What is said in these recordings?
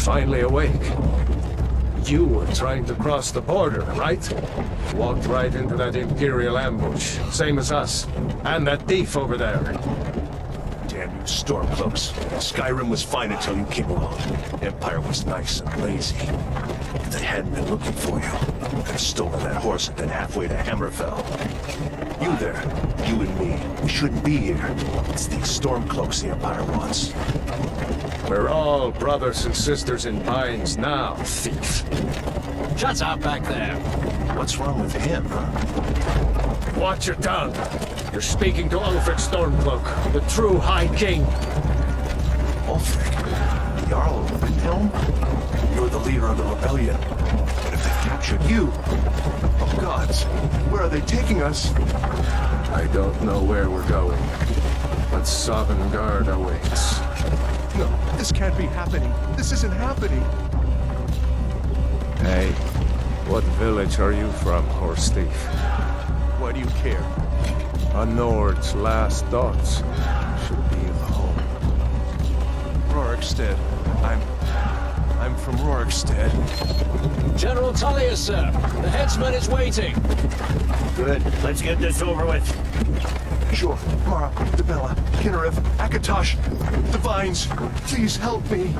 finally awake. You were trying to cross the border, right? Walked right into that Imperial ambush, same as us. And that thief over there. Damn you Stormcloaks. Skyrim was fine until you came along. Empire was nice and lazy. If they hadn't been looking for you, could have stolen that horse and been halfway to Hammerfell. You there, you and me, we shouldn't be here. It's these Stormcloaks the Empire wants. We're all brothers and sisters in binds now, thief. Shut up back there. What's wrong with him, huh? Watch your tongue. You're speaking to Ulfric Stormcloak, the true High King. Ulfric? Jarl of Windhelm? You're the leader of the rebellion. But if they've captured you... Oh gods, where are they taking us? I don't know where we're going, but Sovngarde awaits. No, this can't be happening. This isn't happening. Hey, what village are you from, horse thief? Why do you care? A Nord's last thoughts should be of home. Rorikstead. I'm from Rorikstead. General Tullius, sir. The headsman is waiting. Good. Let's get this over with. Sure. Mara, Debella, Kinnarev, Akatosh, the Vines. Please help me.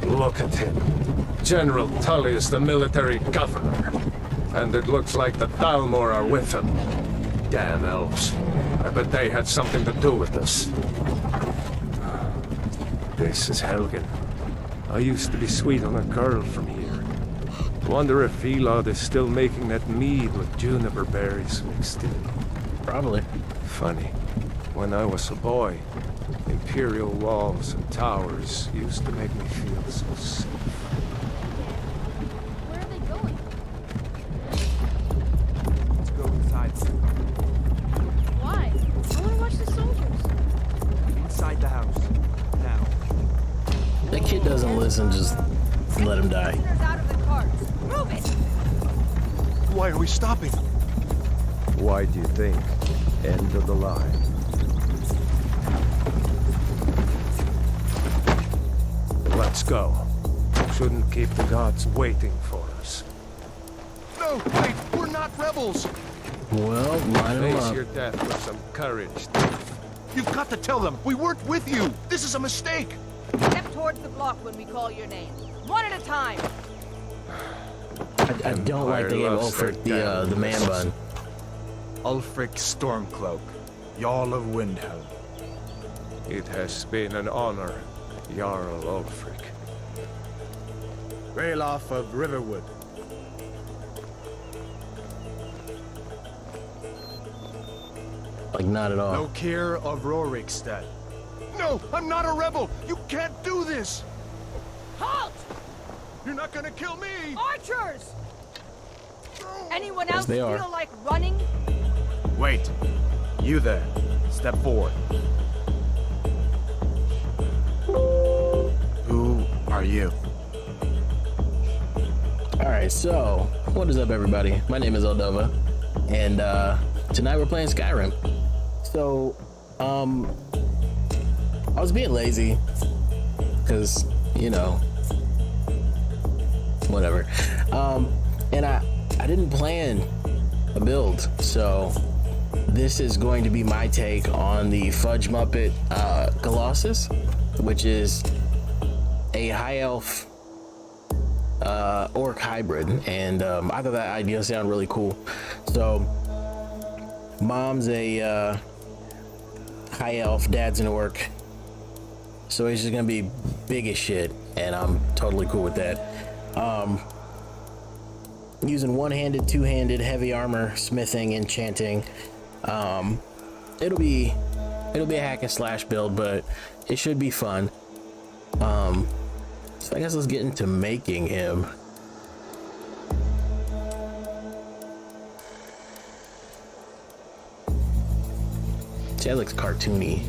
Look at him. General Tullius, the military governor. And it looks like the Thalmor are with him. Damn elves. I bet they had something to do with this. This is Helgen. I used to be sweet on a girl from here. Wonder if Elod is still making that mead with juniper berries mixed in. Probably. Funny. When I was a boy, Imperial walls and towers used to make me feel so safe. Where are they going? Let's go inside. Why? I want to watch the soldiers. Inside the house. Now. That kid doesn't listen, just let him die. Prisoners out of the carts. Move it! Why are we stopping? Why do you think? End of the line. Let's go. Shouldn't keep the gods waiting for us. No, wait, we're not rebels. Well, line him Face up. your death with some courage, thief. You've got to tell them we weren't with you. This is a mistake. Step towards the block when we call your name. One at a time. I don't like the game Ulfric, the man bun. Ulfric Stormcloak, Jarl of Windhelm. It has been an honor, Jarl Ulfric. Ralof of Riverwood. Like, not at all. Lokir of Rorikstead. No, I'm not a rebel. You can't do this. Halt! You're not gonna kill me. Archers! Anyone Yes, else they are. feel like running? Wait. You there. Step forward. Who are you? Alright, so, what is up, everybody? My name is Eldova, and tonight we're playing Skyrim. So, I was being lazy, because, you know, whatever. And I didn't plan a build, so this is going to be my take on the Fudge Muppet Colossus, which is a high elf orc hybrid, and I thought that idea sounded really cool. So mom's a high elf, dad's an orc, so he's just gonna be big as shit, and I'm totally cool with that. Using one-handed, two-handed, heavy armor, smithing, enchanting. It'll be a hack and slash build, but it should be fun. So I guess let's get into making him. See, that looks cartoony,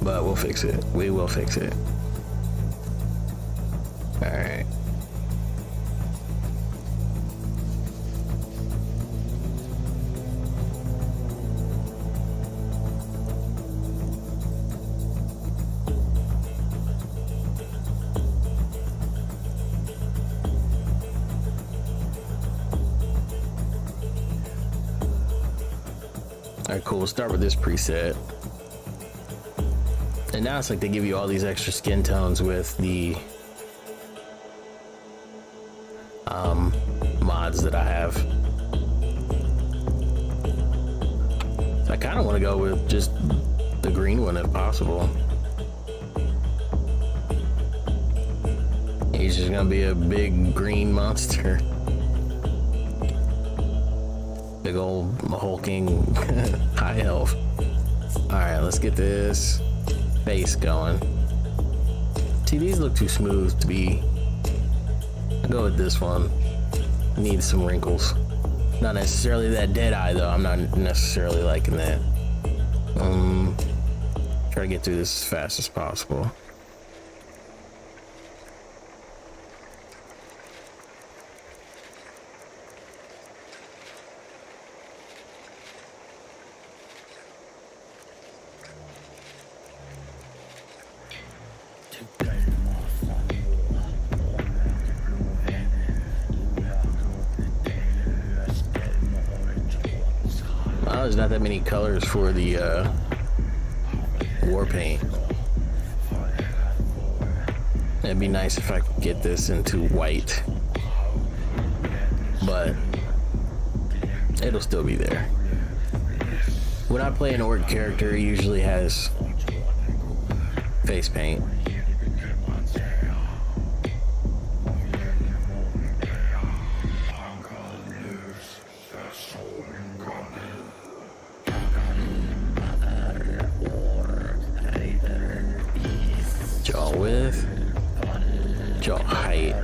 but we'll fix it. We will fix it. All right. Alright, cool. We'll start with this preset. And now it's like they give you all these extra skin tones with the mods that I have. So I kind of want to go with just the green one if possible. He's just gonna be a big green monster. Big old hulking high elf. Alright, let's get this face going. See, these look too smooth to be. I'll go with this one. Needs some wrinkles. Not necessarily that dead eye though. I'm not necessarily liking that. Try to get through this as fast as possible. Well, there's not that many colors for the war paint. It'd be nice if I could get this into white, but it'll still be there. When I play an orc character, he usually has face paint. Jaw width, jaw height.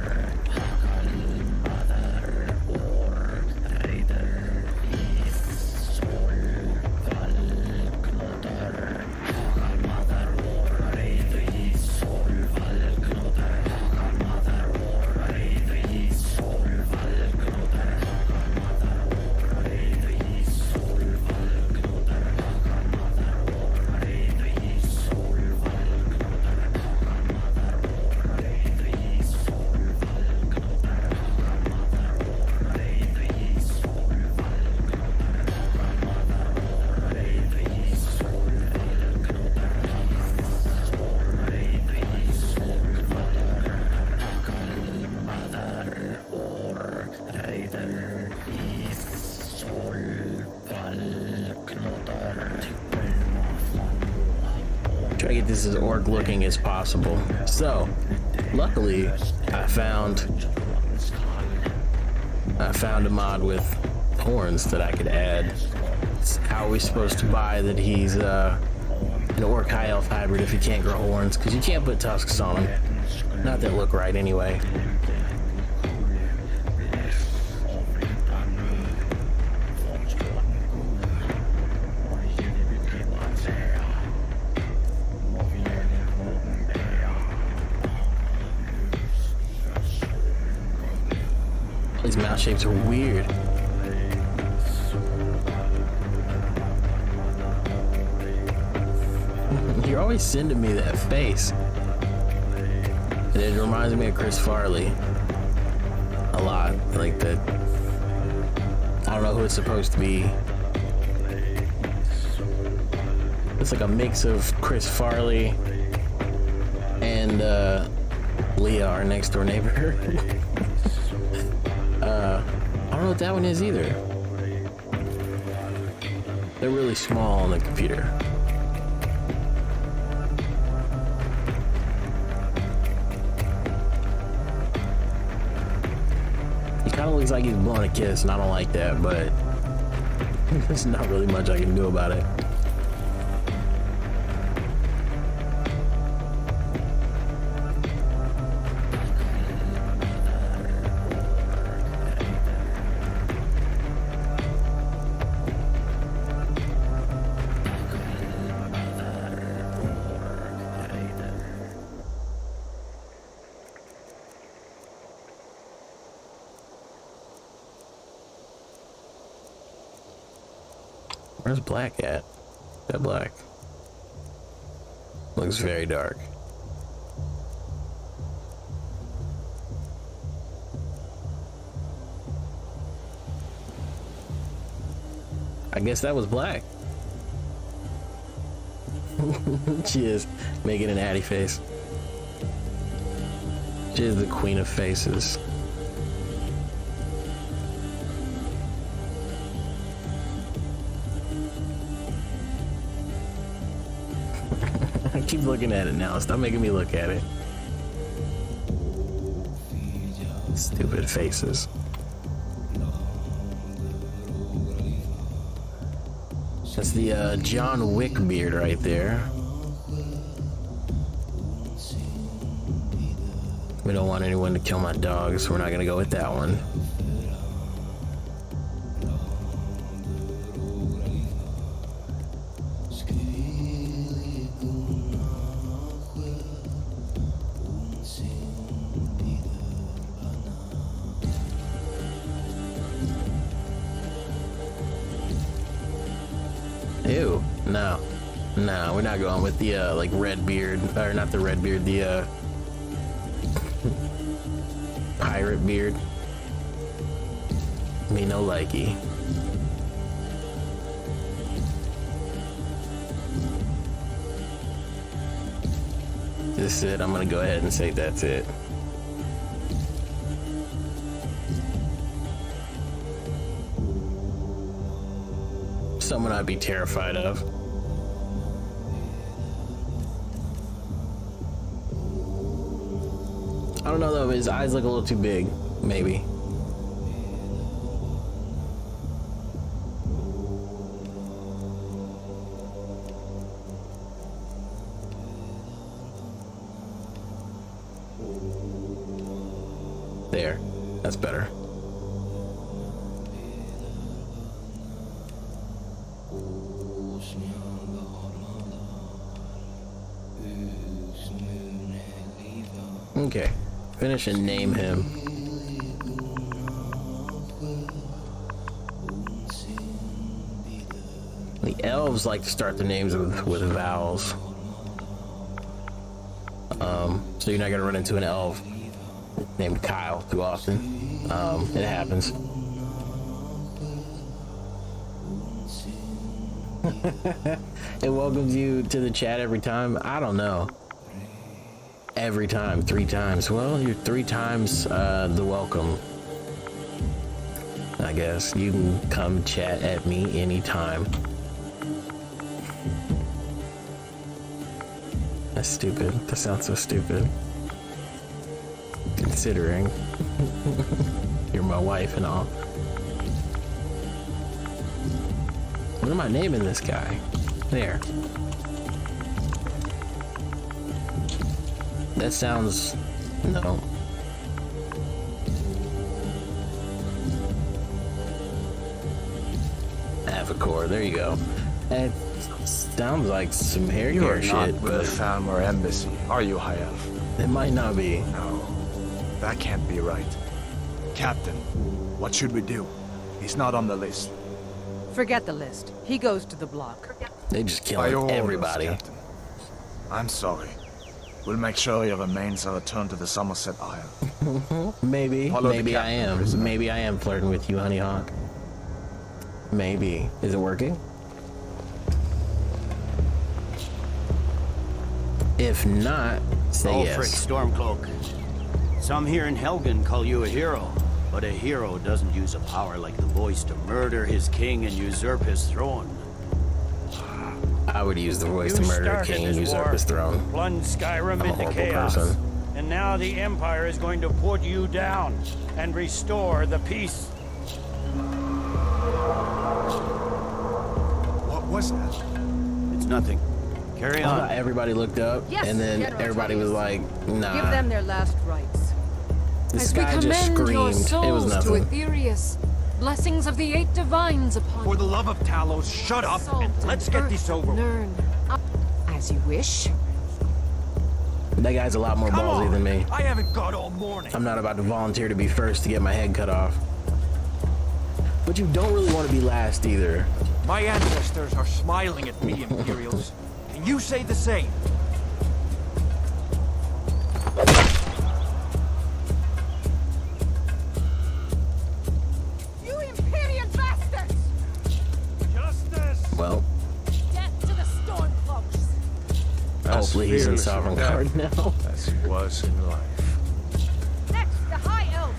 Try to get this as orc looking as possible. So, luckily, I found a mod with horns that I could add. How are we supposed to buy that he's an orc high elf hybrid if he can't grow horns? Because you can't put tusks on him. Not that look right anyway. These mouth shapes are weird. You're always sending me that face. And it reminds me of Chris Farley a lot. Like that. I don't know who it's supposed to be. It's like a mix of Chris Farley and Leah, our next door neighbor. I don't know what that one is either. They're really small on the computer. He kind of looks like he's blowing a kiss, and I don't like that, but there's not really much I can do about it. Where's black at? That black looks very dark. I guess that was black. She is making an Addy face. She is the queen of faces. I keep looking at it now. Stop making me look at it. Stupid faces. That's the John Wick beard right there. We don't want anyone to kill my dog, so we're not gonna go with that one. Ew, no, we're not going with the like red beard, or not the red beard, the pirate beard. Me no likey. This is it. I'm gonna go ahead and say that's it. Someone I'd be terrified of. I don't know though, his eyes look a little too big, maybe. There, that's better. Okay, finish and name him. The elves like to start their names with vowels. So you're not gonna run into an elf named Kyle too often. It happens. It welcomes you to the chat every time. I don't know. Every time, 3 times. Well, you're 3 times the welcome. I guess you can come chat at me anytime. That's stupid. That sounds so stupid. Considering you're my wife and all. What am I naming this guy? There. That sounds... no. Avocor, there you go. It sounds like some hair You care are not shit, with the but Thalmor embassy, are you, High Elf? it might not be. No, that can't be right. Captain, what should we do? He's not on the list. Forget the list. He goes to the block. They just By killing your orders, everybody. Captain. I'm sorry. We'll make sure he remains a return to the Somerset Isle. Maybe. Follow the Maybe I captain, am. prisoner. Maybe I am flirting with you, Honey Hawk. Maybe. Is it working? If not, say Ulfric yes. Stormcloak. Some here in Helgen call you a hero, but a hero doesn't use a power like the voice to murder his king and usurp his throne. I would use the voice You to murder a started king and this usurp war, his throne. plunged Skyrim I'm a into horrible chaos. person. And now the Empire is going to put you down and restore the peace. What was that? It's nothing. Carry on. Everybody looked up, Yes, and then General everybody was Tullius. like, nah. Give them their last rites. This As we guy just commend your screamed. It was souls to nothing. Aetherius, blessings of the 8 divines upon For you. the love of Talos, shut up Salt and let's get earth this over with. Nirn. As you wish. That guy's a lot more Come ballsy on. than me. I haven't got all morning. I'm not about to volunteer to be first to get my head cut off. But you don't really want to be last either. My ancestors are smiling at me, Imperials. Can you say the same? You Imperial bastards! Justice! Well, Death to the Stormcloaks. using fearless Sovereign in death card now. as he was in life. Next, the High Elf.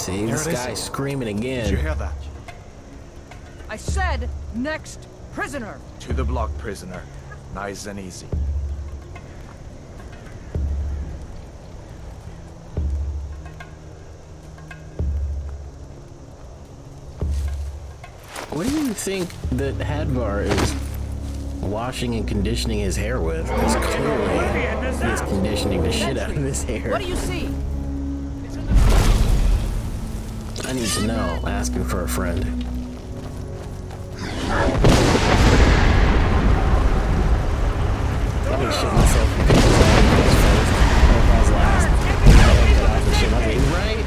See, this Here it is. guy's screaming Did you again. hear that? I said, next prisoner. To the block, prisoner. Nice and easy. What do you think that Hadvar is washing and conditioning his hair with? Because clearly he's conditioning the shit out of his hair. What do you see? I need to know. Asking for a friend. I've been shitting myself in people's eyes. Hope I was last. Right?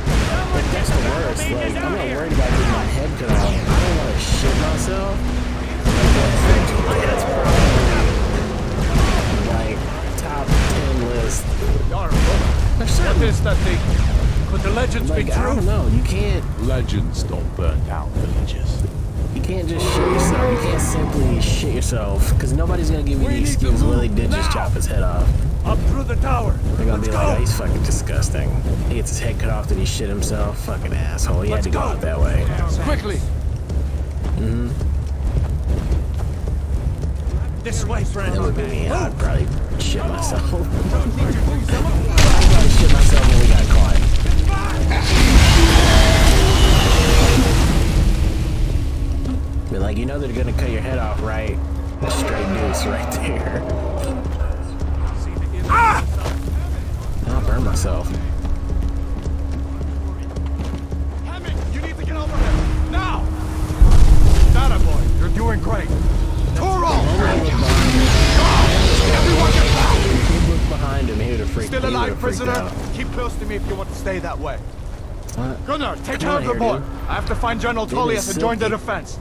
Like, that's the worst. Like, I'm not worried about getting my head cut off. I don't want to shit myself. That's probably like top 10 list. What is that thing? Could the legends Like, be I true? don't know. You can't. Legends don't burn down villages. You can't just shit yourself. You can't simply shit yourself, because nobody's gonna give you the excuse Willie did just chop his head off. Up through the tower. They're gonna be like, oh, he's fucking disgusting. He gets his head cut off, then he shit himself. Fucking asshole. He had to go out that way. Quickly. This way, friend. That would be me. I'd probably shit myself. I'd probably shit myself when we got caught. Be like, you know they're gonna cut your head off, right? A straight deuce right there. I'll burn myself. Hammond, you need to get over here. Now! That boy, you're doing great. Toro! Everyone get back! Look behind him, he would have freaked Still he would alive, have freaked prisoner? out. Keep close to me if you want to stay that way. What? Gunnar, take Come care on of the here, boy. dude. I have to find General Dude, Tullius it's and join the silky. defense.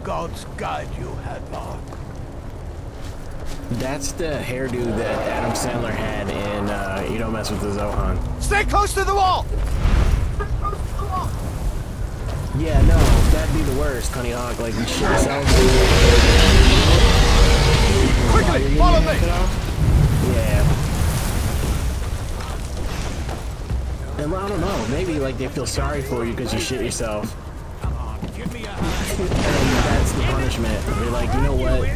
Gods guide you, Hadvar. That's the hairdo that Adam Sandler had in You Don't Mess with the Zohan. Stay close to the wall! Yeah, no, that'd be the worst, Honey Hawk. Like, you shit yourself. Quickly, follow me! Yeah. And I don't know, maybe like they feel sorry for you because you shit yourself. And that's the punishment. They're like, you know what?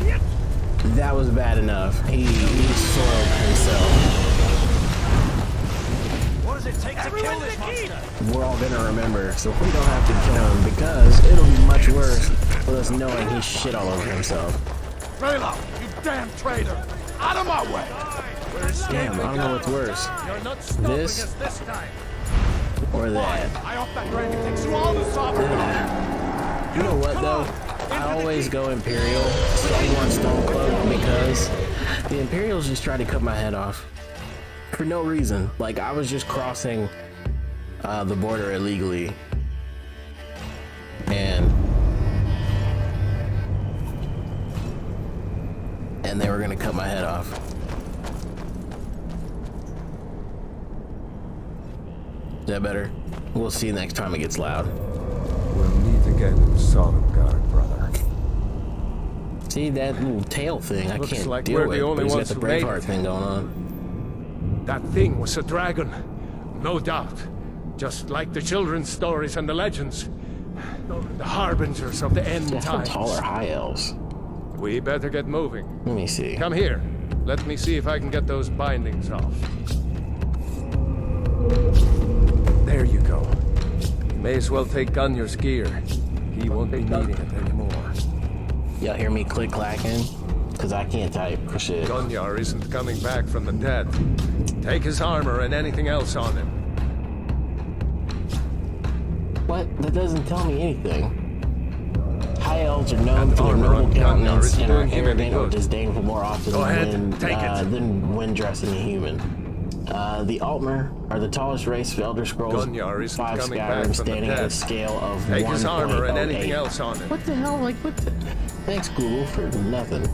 That was bad enough. He soiled himself. What does it take to kill this monster? We're all gonna remember, so we don't have to kill him because it'll be much worse with us knowing he shit all over himself. Raylo, you damn traitor! Out of my way! Damn, I don't know what's worse. You're not stopping This us this time. or that. I off that range and takes you all the sovereign. You know what though? I always go Imperial, Stormborn Stormcloak, because the Imperials just tried to cut my head off. For no reason. Like, I was just crossing the border illegally. And they were gonna cut my head off. Is that better? We'll see next time it gets loud. We'll meet again in Sodomgard, brother. See that little tail thing? I Looks can't like deal we're with. the only But he's got ones the who made Braveheart it. thing going on. That thing was a dragon. No doubt. Just like the children's stories and the legends. The harbingers of the end How times. tall are high elves? We better get moving. Let me see. Come here. Let me see if I can get those bindings off. There you go. May as well take Gunnar's gear. He won't be needing it anymore. Y'all hear me click clacking? Cause I can't type for shit. Gunnar isn't coming back from the dead. Take his armor and anything else on him. What? That doesn't tell me anything. High elves are known That for their armor noble on Gunnar countenance isn't and are doing him any arrogant or good. disdainful more often Go ahead, take it. than when dressing a human. The Altmer are the tallest race of Elder Scrolls Gunnar isn't 5 coming back Skyrim, from the standing at a dead. scale of Take his armor and 1.08. anything else on him. What the hell? Like, what the... Thanks, Google, for nothing.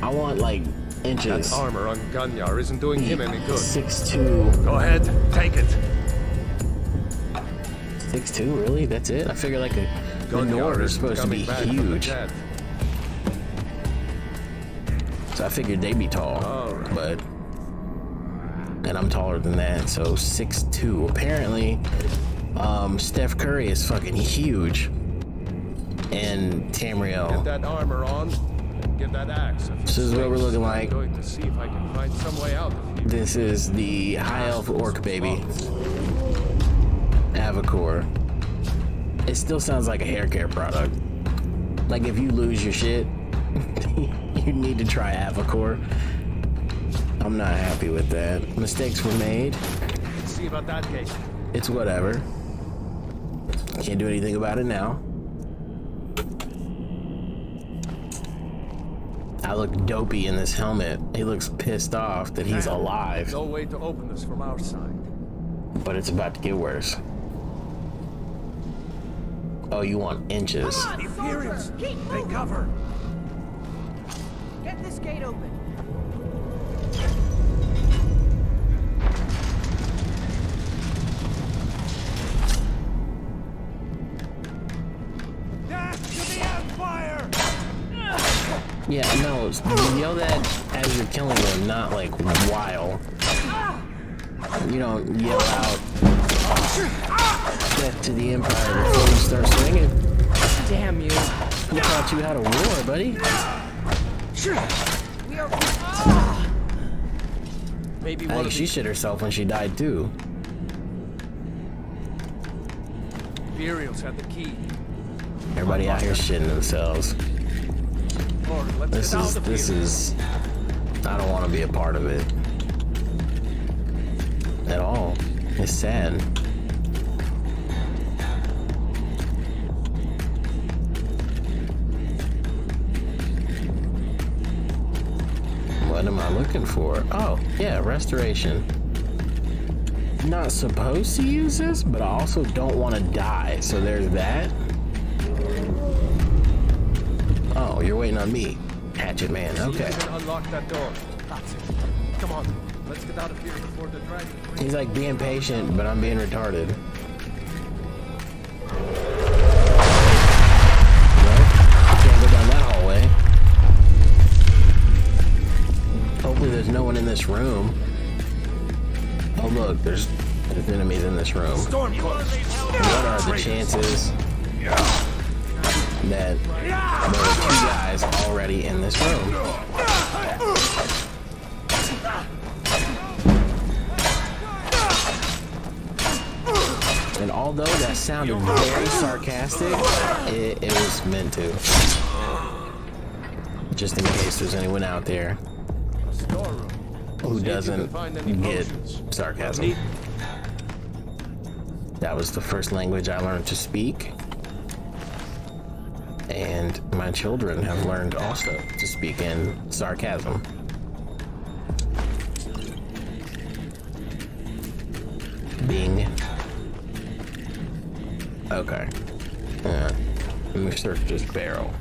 I want, like, inches. That armor on Gunnar isn't doing him any good. 6'2". Go ahead, take it. 6'2", really? That's it? I figure like a Nord is supposed to be coming back from the huge. dead. So I figured they'd be tall, but and I'm taller than that, so 6'2". Apparently, Steph Curry is fucking huge, and Tamriel. Get that armor on. Get that axe. This is what we're looking like. I'm going to see if I can find some way out of here. This is the high elf orc baby, Avacor. It still sounds like a hair care product. Like if you lose your shit, you need to try Avacor. I'm not happy with that. Mistakes were made. Let's see about that gate. It's whatever. Can't do anything about it now. I look dopey in this helmet. He looks pissed off that he's alive. No way to open this from our side. But it's about to get worse. Oh, you want inches. Come on, Imperials! Take cover! Get this gate open. Death to the Empire! Yeah, no, yell that as you're killing them, not like while. You don't yell out death to the Empire before you start swinging. Damn you. You thought you had a war, buddy. We are... Maybe I one think of she these shit herself when she died too. Imperials had the key. Everybody out here shitting themselves. Lord, let's get out of This here. is, I don't want to be a part of it. At all. It's sad. What am I looking for? Oh, yeah, restoration. Not supposed to use this, but I also don't want to die, so there's that. Oh, you're waiting on me, Hatchet Man. Okay. You can unlock that door. That's it. Come on, let's get out of here before the dragon. He's like being patient, but I'm being retarded. Nope, can't go down that hallway. Hopefully there's no one in this room. Oh look, there's enemies in this room. What are the chances that there are 2 guys already in this room? And although that sounded very sarcastic, it was meant to. Just in case there's anyone out there who doesn't get sarcasm. That was the first language I learned to speak. And my children have learned also to speak in sarcasm. Bing. Okay. Let me search this barrel.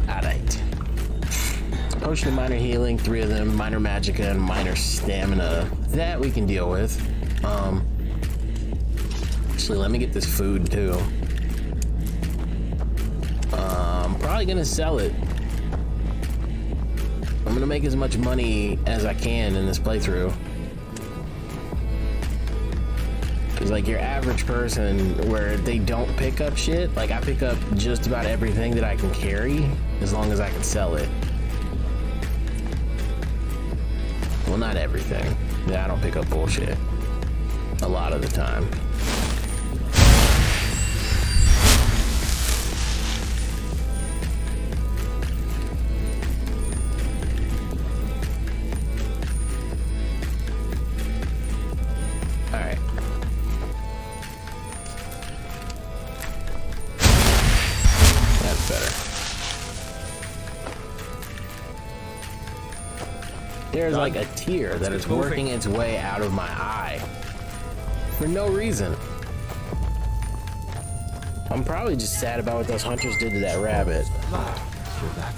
Alright. Potion of minor healing, 3 of them, minor magicka, and minor stamina. That we can deal with. Actually, let me get this food too. I'm probably gonna sell it. I'm gonna make as much money as I can in this playthrough. Cause like your average person where they don't pick up shit, like I pick up just about everything that I can carry as long as I can sell it. Well, not everything. Yeah, I don't pick up bullshit a lot of the time. Alright. That's better. There's like a tear that is working its way out of my eye. For no reason. I'm probably just sad about what those hunters did to that rabbit. Hear that?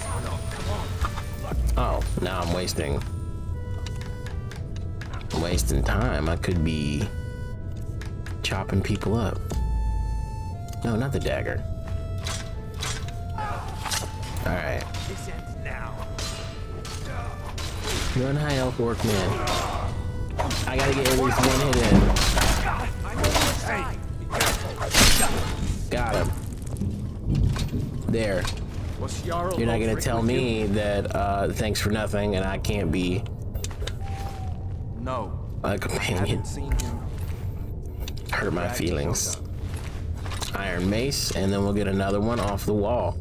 Oh no, come on. Oh, now I'm wasting time. I could be chopping people up. No, not the dagger. All right. This ends now. Run high elf orc man. I gotta get at least one hit in. Hey, Got him. There. You're not gonna tell me that thanks for nothing and I can't be No. a companion. Hurt my feelings. Iron mace, and then we'll get another one off the wall.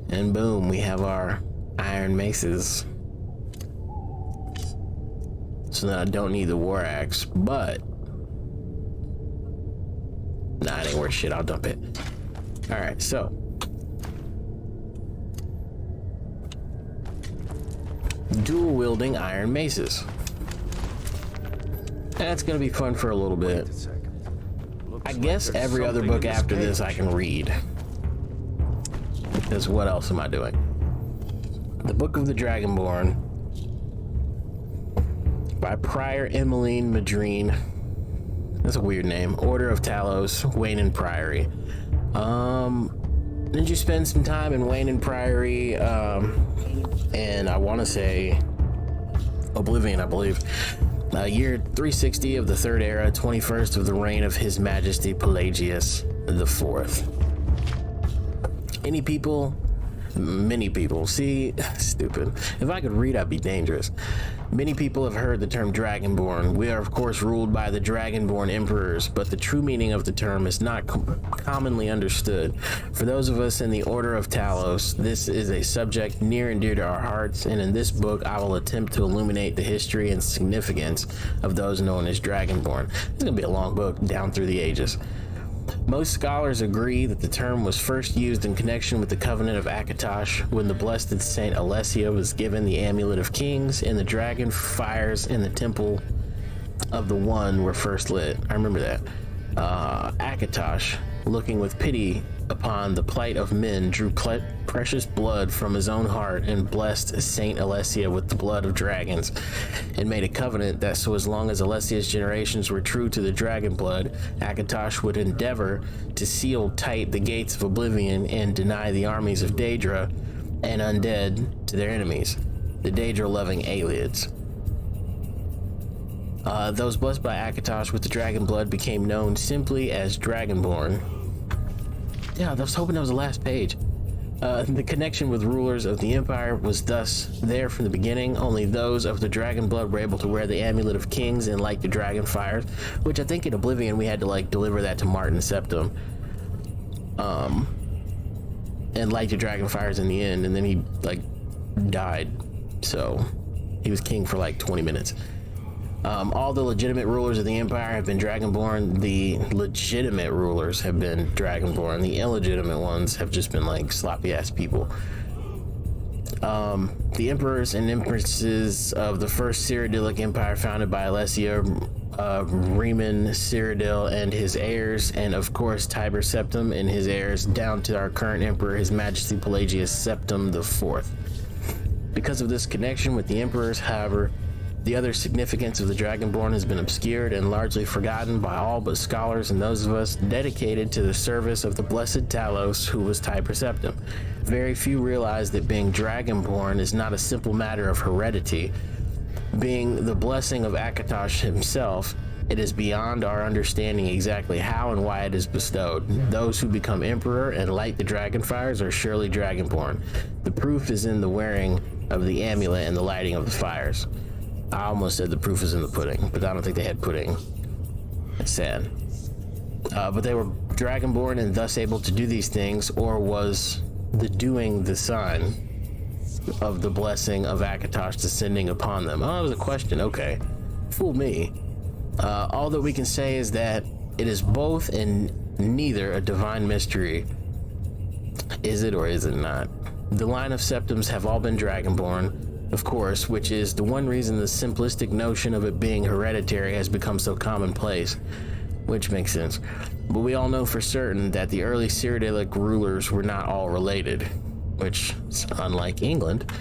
And boom, we have our iron maces. So then I don't need the war axe, but nah, it ain't worth shit. I'll dump it. All right, so dual wielding iron maces. That's gonna be fun for a little bit. I guess every other book after this I can read. Because what else am I doing? The Book of the Dragonborn by Prior Emmeline Madrine. That's a weird name. Order of Talos, Wayne Priory. Did you spend some time in Wayne Priory? And I want to say Oblivion, I believe. Year 360 of the Third Era, 21st of the reign of His Majesty Pelagius IV. Many people, see, stupid. If I could read, I'd be dangerous. Many people have heard the term Dragonborn. We are, of course, ruled by the Dragonborn emperors, but the true meaning of the term is not commonly understood. For those of us in the Order of Talos, this is a subject near and dear to our hearts, and in this book, I will attempt to illuminate the history and significance of those known as Dragonborn. It's going to be a long book down through the ages. Most scholars agree that the term was first used in connection with the Covenant of Akatosh when the blessed Saint Alessia was given the Amulet of Kings and the dragon fires in the Temple of the One were first lit. I remember that. Akatosh, looking with pity upon the plight of men, drew precious blood from his own heart and blessed Saint Alessia with the blood of dragons, and made a covenant that so as long as Alessia's generations were true to the dragon blood, Akatosh would endeavor to seal tight the gates of oblivion and deny the armies of Daedra and undead to their enemies, the Daedra-loving Aelids. Those blessed by Akatosh with the dragon blood became known simply as Dragonborn. Yeah, I was hoping that was the last page. The connection with rulers of the Empire was thus there from the beginning. Only those of the dragon blood were able to wear the Amulet of Kings and light the dragon fires, which I think in Oblivion we had to like deliver that to Martin Septim. And light the dragon fires in the end, and then he like died. So he was king for like 20 minutes. All the legitimate rulers of the Empire have been Dragonborn. The legitimate rulers have been Dragonborn. The illegitimate ones have just been like sloppy ass people. The emperors and empresses of the first Cyrodiilic Empire founded by Alessia, Riemann Cyrodiil and his heirs, and of course Tiber Septim and his heirs, down to our current emperor, His Majesty Pelagius Septim IV. Because of this connection with the emperors, however, the other significance of the Dragonborn has been obscured and largely forgotten by all but scholars and those of us dedicated to the service of the blessed Talos, who was Tiber Septim. Very few realize that being Dragonborn is not a simple matter of heredity. Being the blessing of Akatosh himself, it is beyond our understanding exactly how and why it is bestowed. Those who become emperor and light the dragon fires are surely Dragonborn. The proof is in the wearing of the amulet and the lighting of the fires. I almost said the proof is in the pudding, but I don't think they had pudding. It's sad. But they were Dragonborn and thus able to do these things, or was the doing the sign of the blessing of Akatosh descending upon them? Oh, that was a question. Okay. Fool me. All that we can say is that it is both and neither a divine mystery. Is it or is it not? The line of Septims have all been Dragonborn, of course, which is the one reason the simplistic notion of it being hereditary has become so commonplace, which makes sense. But we all know for certain that the early Cyrodiilic rulers were not all related, which, unlike England,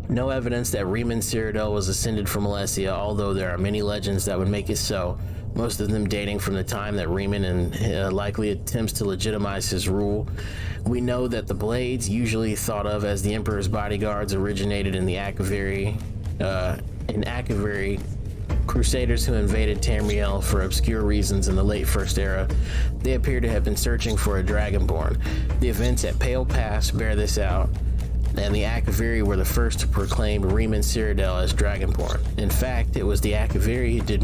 No evidence that Riemann Cyrodiil was ascended from Alesia, although there are many legends that would make it so, most of them dating from the time that Riemann and likely attempts to legitimize his rule. We know that the Blades, usually thought of as the Emperor's bodyguards, originated in the Akaviri, Crusaders who invaded Tamriel for obscure reasons in the late First Era. They appear to have been searching for a Dragonborn. The events at Pale Pass bear this out, and the Akaviri were the first to proclaim Riemann Cyrodiil as Dragonborn. In fact, it was the Akaviri who did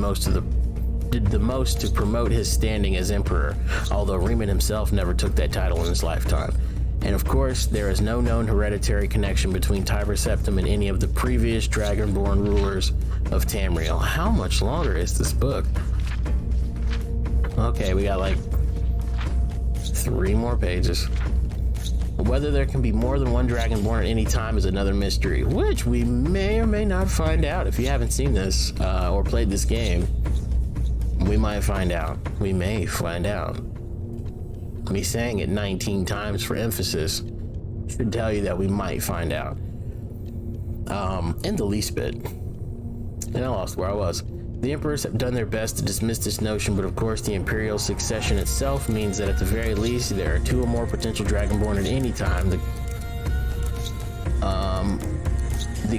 the most to promote his standing as Emperor, although Riemann himself never took that title in his lifetime. And of course, there is no known hereditary connection between Tiber Septim and any of the previous Dragonborn rulers of Tamriel. How much longer is this book? Okay, we got like 3 more pages. Whether there can be more than one Dragonborn at any time is another mystery, which we may or may not find out. If you haven't seen this or played this game, we might find out. We may find out. Me saying it 19 times for emphasis should tell you that we might find out. In the least bit. And I lost where I was. The emperors have done their best to dismiss this notion, but of course the imperial succession itself means that at the very least there are 2 or more potential Dragonborn at any time. The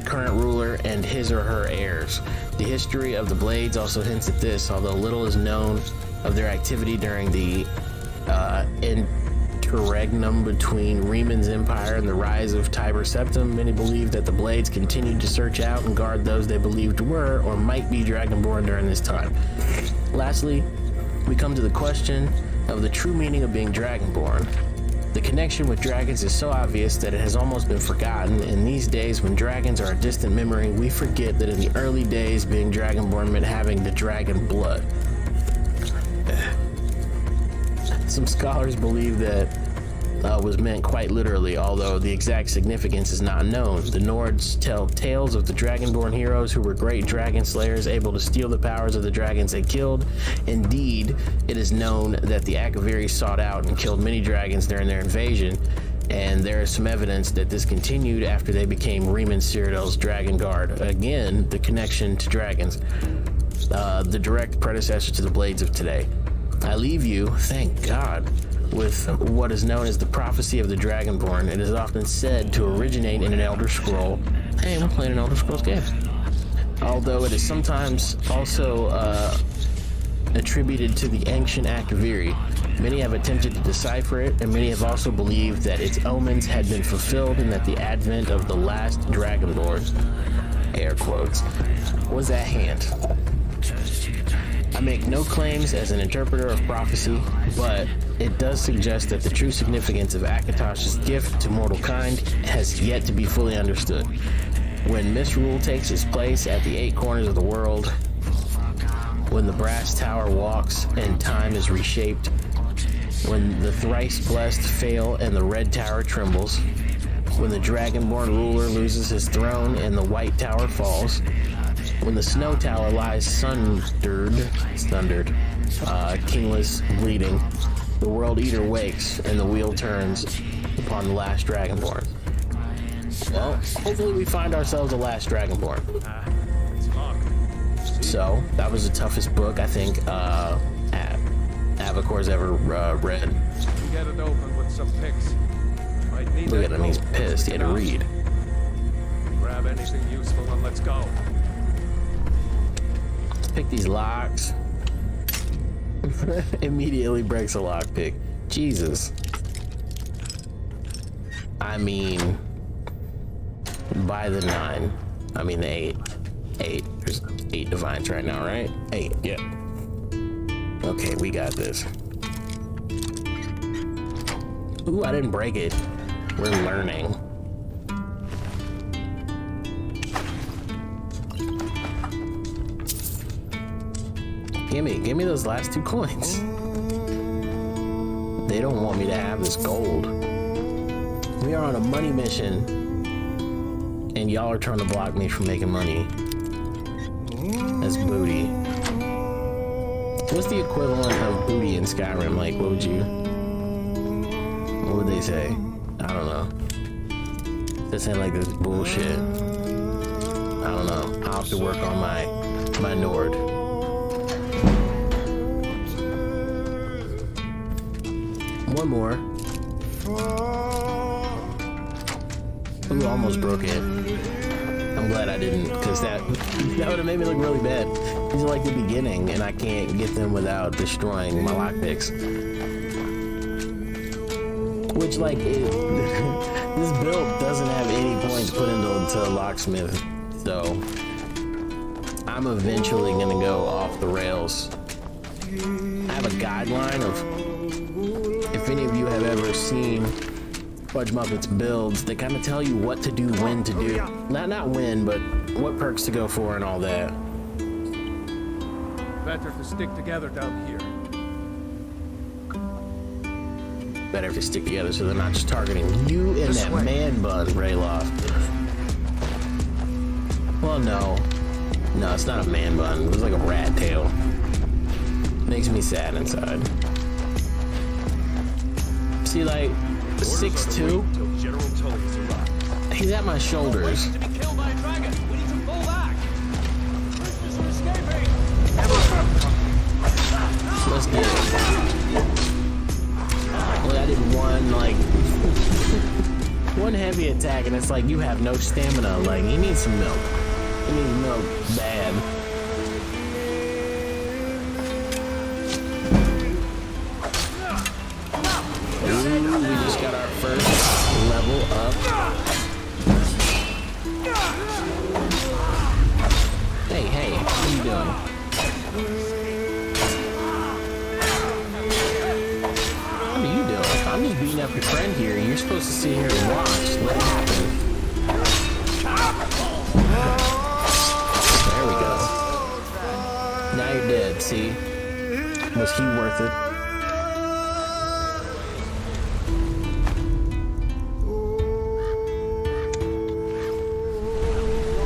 current ruler and his or her heirs. The history of the Blades also hints at this, although little is known of their activity during the interregnum between Riemann's empire and the rise of Tiber Septim. Many believe that the Blades continued to search out and guard those they believed were or might be Dragonborn during this time. Lastly, we come to the question of the true meaning of being Dragonborn. The connection with dragons is so obvious that it has almost been forgotten. In these days, when dragons are a distant memory, we forget that in the early days, being Dragonborn meant having the dragon blood. Some scholars believe that was meant quite literally, although the exact significance is not known. The Nords tell tales of the Dragonborn heroes who were great dragon slayers, able to steal the powers of the dragons they killed. Indeed, it is known that the Akaviri sought out and killed many dragons during their invasion, and there is some evidence that this continued after they became Riemann Cyrodiil's Dragon Guard. Again, the connection to dragons, the direct predecessor to the Blades of today. I leave you, thank God, with what is known as the prophecy of the Dragonborn. It is often said to originate in an Elder Scroll. Hey, we're playing an Elder Scrolls game. Although it is sometimes also attributed to the ancient Akaviri. Many have attempted to decipher it, and many have also believed that its omens had been fulfilled and that the advent of the last Dragonborn, air quotes, was at hand. I make no claims as an interpreter of prophecy, but it does suggest that the true significance of Akatosh's gift to mortal kind has yet to be fully understood. When misrule takes its place at the 8 corners of the world, when the brass tower walks and time is reshaped, when the thrice blessed fail and the red tower trembles, when the Dragonborn ruler loses his throne and the white tower falls, when the snow tower lies sundered, kingless, bleeding, the world eater wakes and the wheel turns upon the last Dragonborn. Well, hopefully we find ourselves the last Dragonborn. So, that was the toughest book I think Avacor's ever read. Get it open with some picks. Might need Look at him, he's pissed. He had to read. Grab anything useful and let's go. Pick these locks. Immediately breaks a lockpick. Jesus. I mean, by the 9. I mean the 8. 8. There's 8 divines right now, right? 8. Yeah. Okay, we got this. Ooh, I didn't break it. We're learning. Give me those last 2 coins. They don't want me to have this gold. We are on a money mission, and y'all are trying to block me from making money. That's booty. What's the equivalent of booty in Skyrim? Like, what would they say? I don't know. This ain't like this bullshit. I don't know. I'll have to work on my Nord. One more. Ooh, almost broke it. I'm glad I didn't, because that would have made me look really bad. These are like the beginning, and I can't get them without destroying my lockpicks. Which, like, this build doesn't have any points put into locksmith, so I'm eventually gonna go off the rails. I have a guideline of, if any of you have ever seen Fudge Muppets builds, they kind of tell you what to do, when to do. Not when, but what perks to go for and all that. Better to stick together down here. Better to stick together so they're not just targeting you and that man bun, Rayloff. Well, no. No, it's not a man bun. It was like a rat tail. Makes me sad inside. See, like, 6'2"? He's at my shoulders. To be killed by a dragon. We need to pull back. Christmas are escaping. Let's get it. Well, I did one heavy attack, and it's like, you have no stamina. Like, he needs some milk. He needs milk bad. Ooh, we just got our first level up. Hey, what are you doing? What are you doing? I'm just beating up your friend here. You're supposed to sit here and watch. Let it happen. There we go. Now you're dead, see? Was he worth it?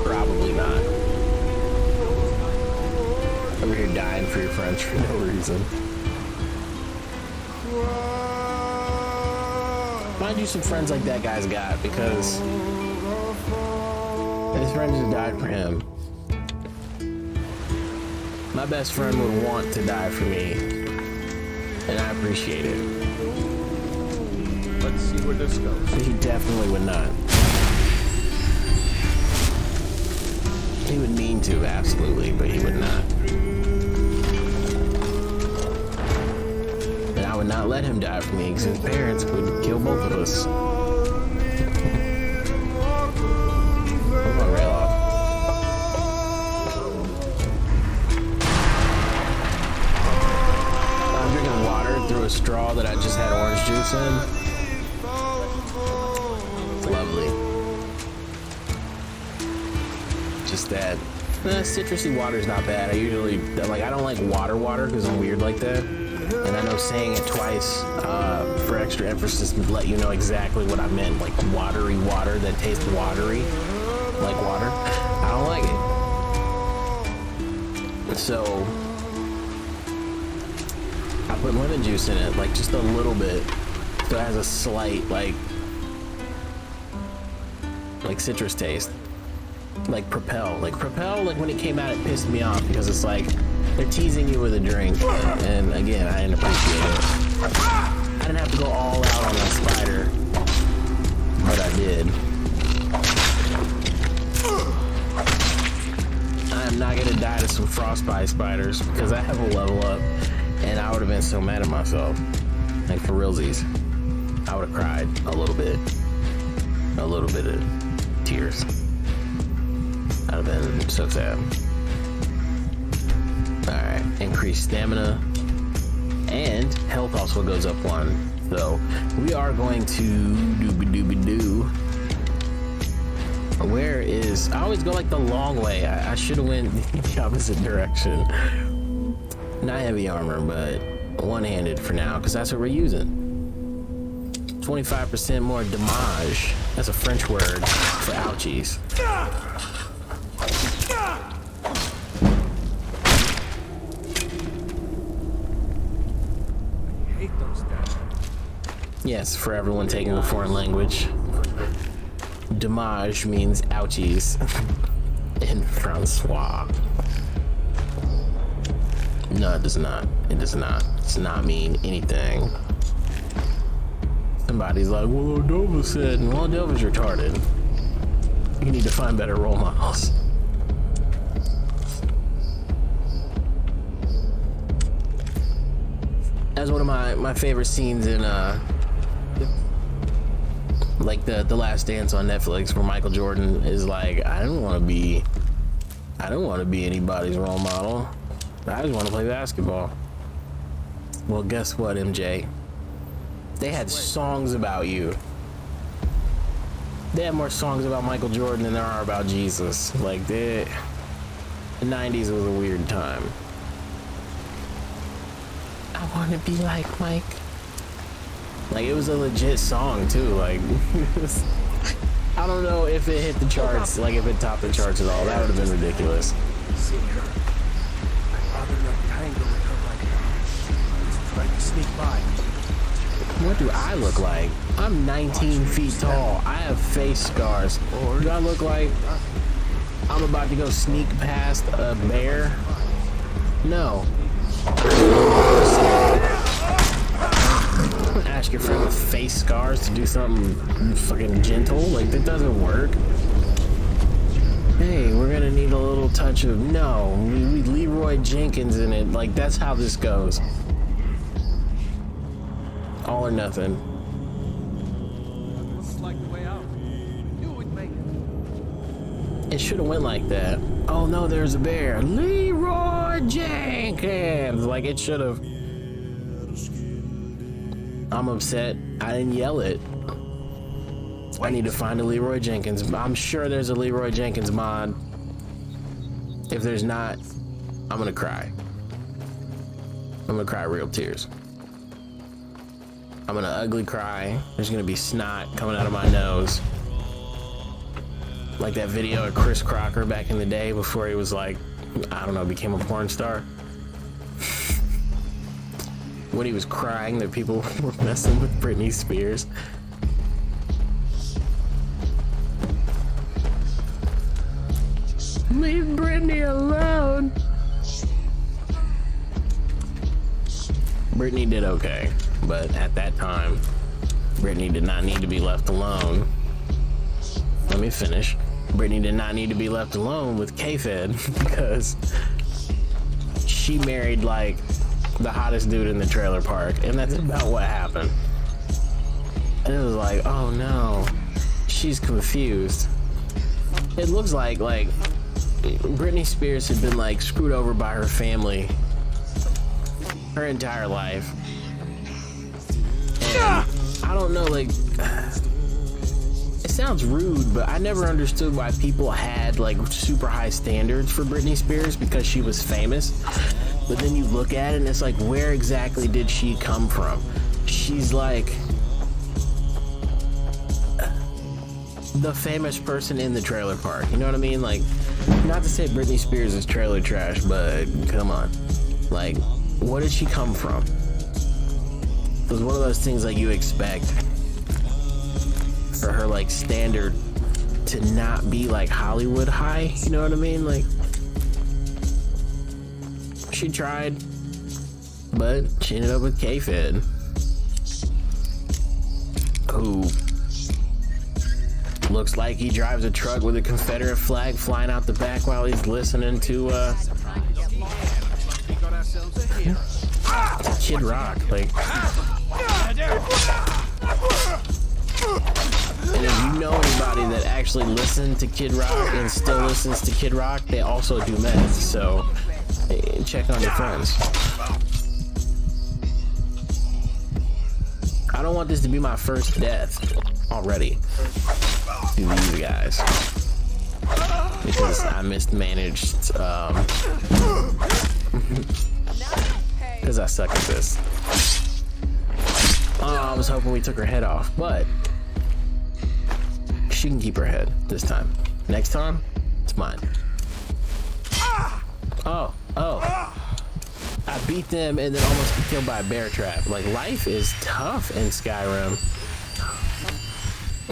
Probably not. Over here dying for your friends for no reason. Find you some friends like that guy's got, because his friend just died for him. My best friend would want to die for me, and I appreciate it. Let's see where this goes. But he definitely would not. He would mean to, absolutely, but he would not. And I would not let him die for me, because his parents would kill both of us. Come on, Rayloff. I'm drinking water through a straw that I just had orange juice in. It's lovely. Just that citrusy water is not bad. I don't like water because I'm weird like that. And I know saying it twice for extra emphasis would let you know exactly what I meant. Like watery water that tastes watery, like water. I don't like it. So I put lemon juice in it, like just a little bit, so it has a slight like citrus taste. Like Propel, like when it came out, it pissed me off because it's like they're teasing you with a drink, and again, I didn't appreciate it. I didn't have to go all out on that spider, but I did. I am not gonna die to some frostbite spiders because I have a level up, and I would have been so mad at myself. Like for realsies, I would have cried a little bit of tears. I'd have been so sad. Alright, increased stamina. And health also goes up 1. So we are going to dooby-dooby-doo. Where is... I always go like the long way. I should have went the opposite direction. Not heavy armor, but one-handed for now, because that's what we're using. 25% more damage. That's a French word for ouchies. Yes, for everyone taking a foreign language. Damage means ouchies. In Francois. No, it does not. It does not. It does not mean anything. Somebody's like, well, Dova said, well, Dova's retarded. You need to find better role models. That's one of my favorite scenes in like the Last Dance on Netflix, where Michael Jordan is like, I don't want to be anybody's role model. I just want to play basketball. Well, guess what, MJ? They had songs about you. They have more songs about Michael Jordan than there are about Jesus. Like, the 90s was a weird time. I want to be like Mike. Like, it was a legit song too. Like, I don't know if it hit the charts, like if it topped the charts at all. That would have been ridiculous. See her. I'd rather not tangle with her right now. Let's try to sneak by. What do I look like? I'm 19 feet tall. I have face scars. Do I look like I'm about to go sneak past a bear? No. Ask your friend with face scars to do something fucking gentle. Like, that doesn't work. Hey, we're gonna need a little touch of... No, we Leroy Jenkins in it. Like, that's how this goes. All or nothing. Looks like the way out. You would make it. It should have went like that. Oh no, there's a bear. Leroy Jenkins. Like, it should have. I'm upset. I didn't yell it. I need to find a Leroy Jenkins. I'm sure there's a Leroy Jenkins mod. If there's not, I'm gonna cry. I'm gonna cry real tears. I'm gonna ugly cry. There's gonna be snot coming out of my nose. Like that video of Chris Crocker back in the day before he was like, I don't know, became a porn star. When he was crying that people were messing with Britney Spears. Leave Britney alone. Britney did okay, but at that time, Britney did not need to be left alone. Let me finish. Britney did not need to be left alone with K-Fed because she married like the hottest dude in the trailer park, and that's about what happened. And it was like, oh no, she's confused. It looks like Britney Spears had been like screwed over by her family her entire life. And I don't know, like, it sounds rude, but I never understood why people had like super high standards for Britney Spears because she was famous. But then you look at it and it's like, where exactly did she come from? She's like the famous person in the trailer park. You know what I mean? Like, not to say Britney Spears is trailer trash, but come on. Like, where did she come from? It was one of those things like you expect for her like standard to not be like Hollywood high. You know what I mean? Like, she tried, but she ended up with K-Fed, who looks like he drives a truck with a Confederate flag flying out the back while he's listening to Kid Rock. Like, and if you know anybody that actually listened to Kid Rock and still listens to Kid Rock, they also do meth, so check on your friends. I don't want this to be my first death already to these guys because I mismanaged because I suck at this. I was hoping we took her head off, but she can keep her head this time. Next time, it's mine. Oh. I beat them and then almost got killed by a bear trap. Like, life is tough in Skyrim.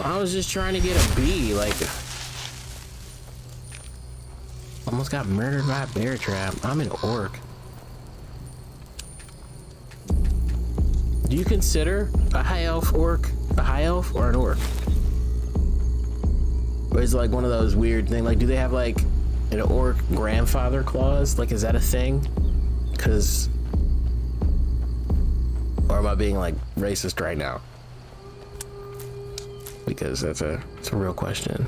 I was just trying to get a B. Like, Almost got murdered by a bear trap. I'm an orc. Do you consider a high elf orc a high elf or an orc? Or is it like one of those weird things? Like, do they have like an orc grandfather clause? Like, is that a thing? Because, or am I being like racist right now? Because it's a real question.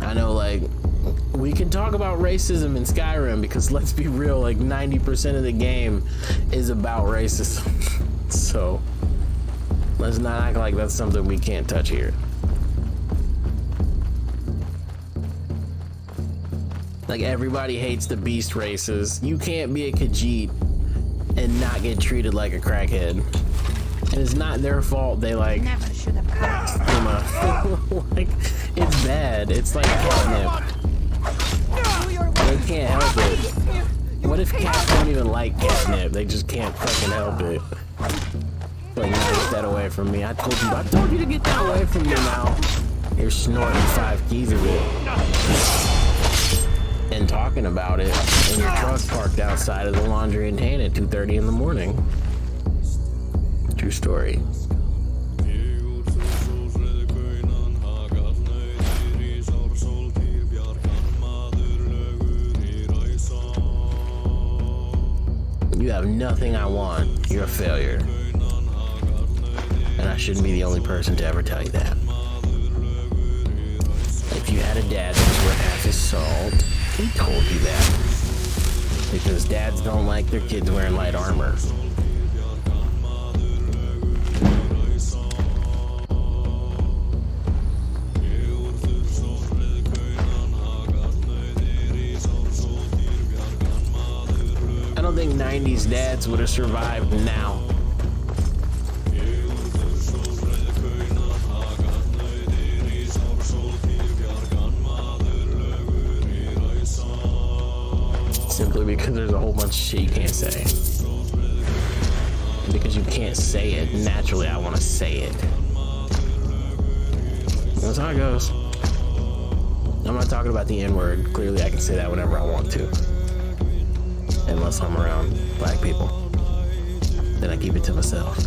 I know, like, we can talk about racism in Skyrim because let's be real, like 90% of the game is about racism. So let's not act like that's something we can't touch here. Like, everybody hates the beast races. You can't be a Khajiit and not get treated like a crackhead. And it's not their fault they like Never should have like, it's bad. It's like catnip. They can't help it. What if cats don't even like catnip? They just can't fucking help it. Like, no, get that away from me. I told you to get that away from me now. You're snorting 5 keys of it. And talking about it. And your truck parked outside of the laundry and tan at 2:30 in the morning. True story. You have nothing I want. You're a failure. And I shouldn't be the only person to ever tell you that. If you had a dad that was worth half his salt, he told you that. Because dads don't like their kids wearing light armor. I don't think 90s dads would have survived now. Simply because there's a whole bunch of shit you can't say. And because you can't say it, naturally I want to say it. That's how it goes. I'm not talking about the N-word. Clearly I can say that whenever I want to. Unless I'm around black people. Then I keep it to myself.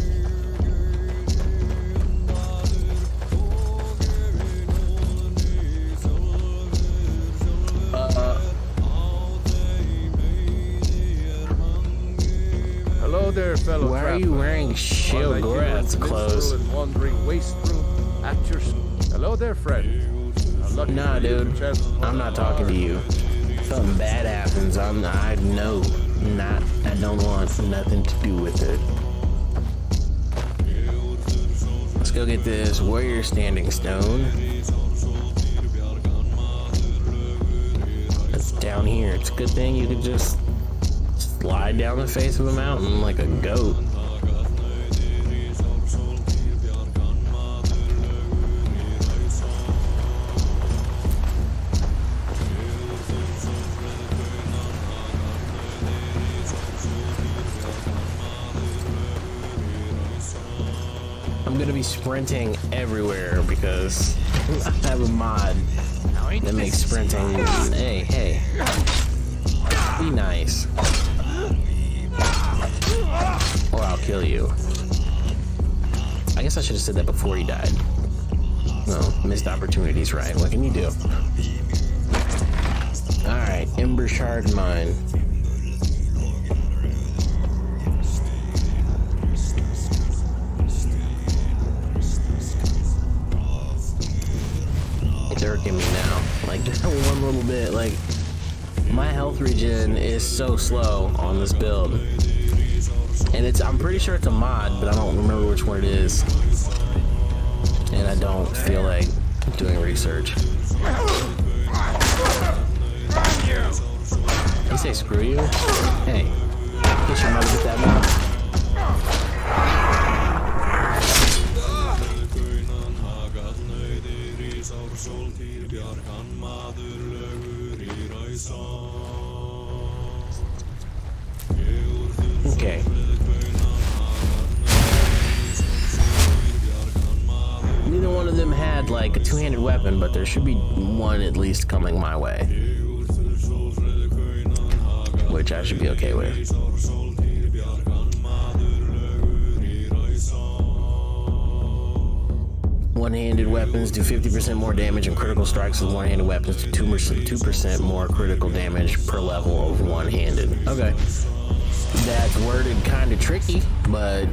Hello there, fellow Why are you wearing Shilgorath's clothes? Hello there, friend. Nah, dude. I'm not talking to you. Something bad happens, I don't want nothing to do with it. Let's go get this warrior standing stone. That's down here. It's a good thing you could just slide down the face of a mountain like a goat. I'm gonna be sprinting everywhere because I have a mod that makes sprinting. Hey. Be nice. Or I'll kill you. I guess I should have said that before he died. No, missed opportunities, right? What can you do? Alright, Ember Shard Mine. Dirking me now. Like, just one little bit. Like, my health regen is so slow on this build. And I'm pretty sure it's a mod, but I don't remember which one it is. And I don't feel like doing research. You say screw you? Hey, get your mother with that mouth. Okay. Neither one of them had need like a two-handed weapon, but there should be one at least coming my way, which I should be okay with. One-handed weapons do 50% more damage, and critical strikes with one-handed weapons do 2% more critical damage per level of one-handed. Okay. That's worded kind of tricky, but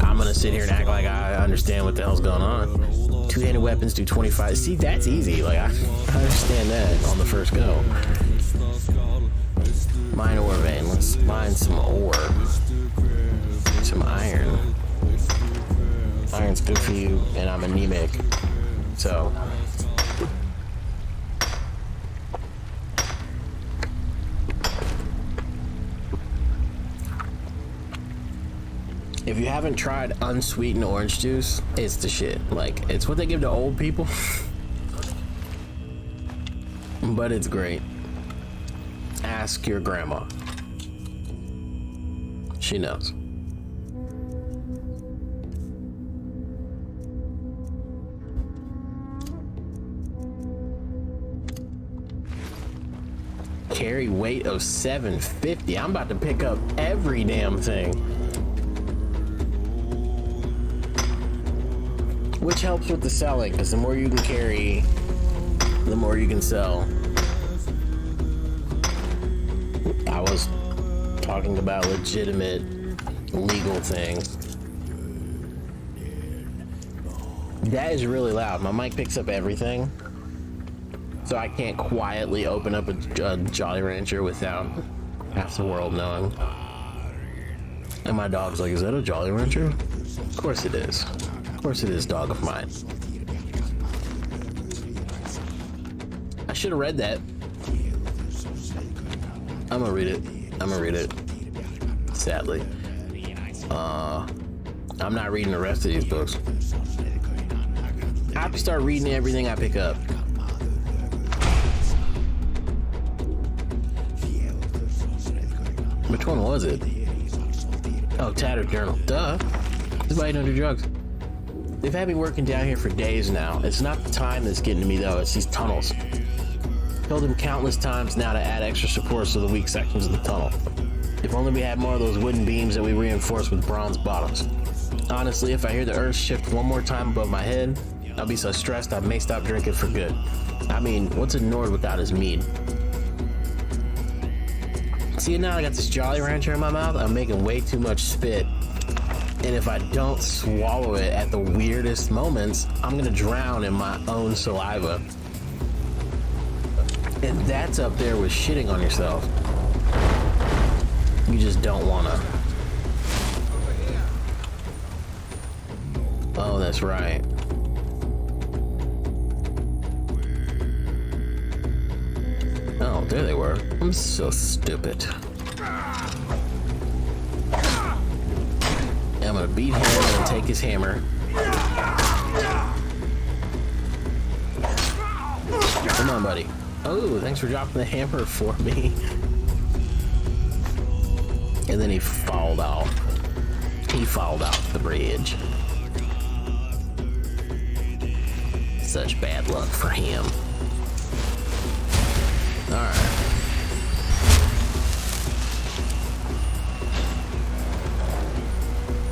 I'm gonna sit here and act like I understand what the hell's going on. Two-handed weapons do 25. See, that's easy. Like, I understand that on the first go. Mine ore vein. Let's mine some ore. Some iron. Iron's good for you, and I'm anemic, so. If you haven't tried unsweetened orange juice, it's the shit. Like, it's what they give to old people. But it's great. Ask your grandma. She knows. Carry weight of 750. I'm about to pick up every damn thing. Which helps with the selling, because the more you can carry, the more you can sell. I was talking about legitimate legal things. That is really loud. My mic picks up everything. So I can't quietly open up a Jolly Rancher without half the world knowing. And my dog's like, is that a Jolly Rancher? Of course it is. Of course it is, dog of mine. I should have read that. I'm gonna read it. I'm gonna read it. Sadly. I'm not reading the rest of these books. I have to start reading everything I pick up. Which one was it? Oh, Tattered Journal. Duh. This is why you don't do drugs. They've had me working down here for days now. It's not the time that's getting to me, though. It's these tunnels. Told them countless times now to add extra supports to the weak sections of the tunnel. If only we had more of those wooden beams that we reinforce with bronze bottoms. Honestly, if I hear the earth shift one more time above my head, I'll be so stressed I may stop drinking for good. I mean, what's a Nord without his mead? See, now I got this Jolly Rancher in my mouth. I'm making way too much spit. And if I don't swallow it at the weirdest moments, I'm gonna drown in my own saliva. And that's up there with shitting on yourself. You just don't wanna. Oh, that's right. Oh, there they were. I'm so stupid. I'm gonna beat him and take his hammer. Come on, buddy. Oh, thanks for dropping the hammer for me. And then he fouled off. He fouled off the bridge. Such bad luck for him. Alright.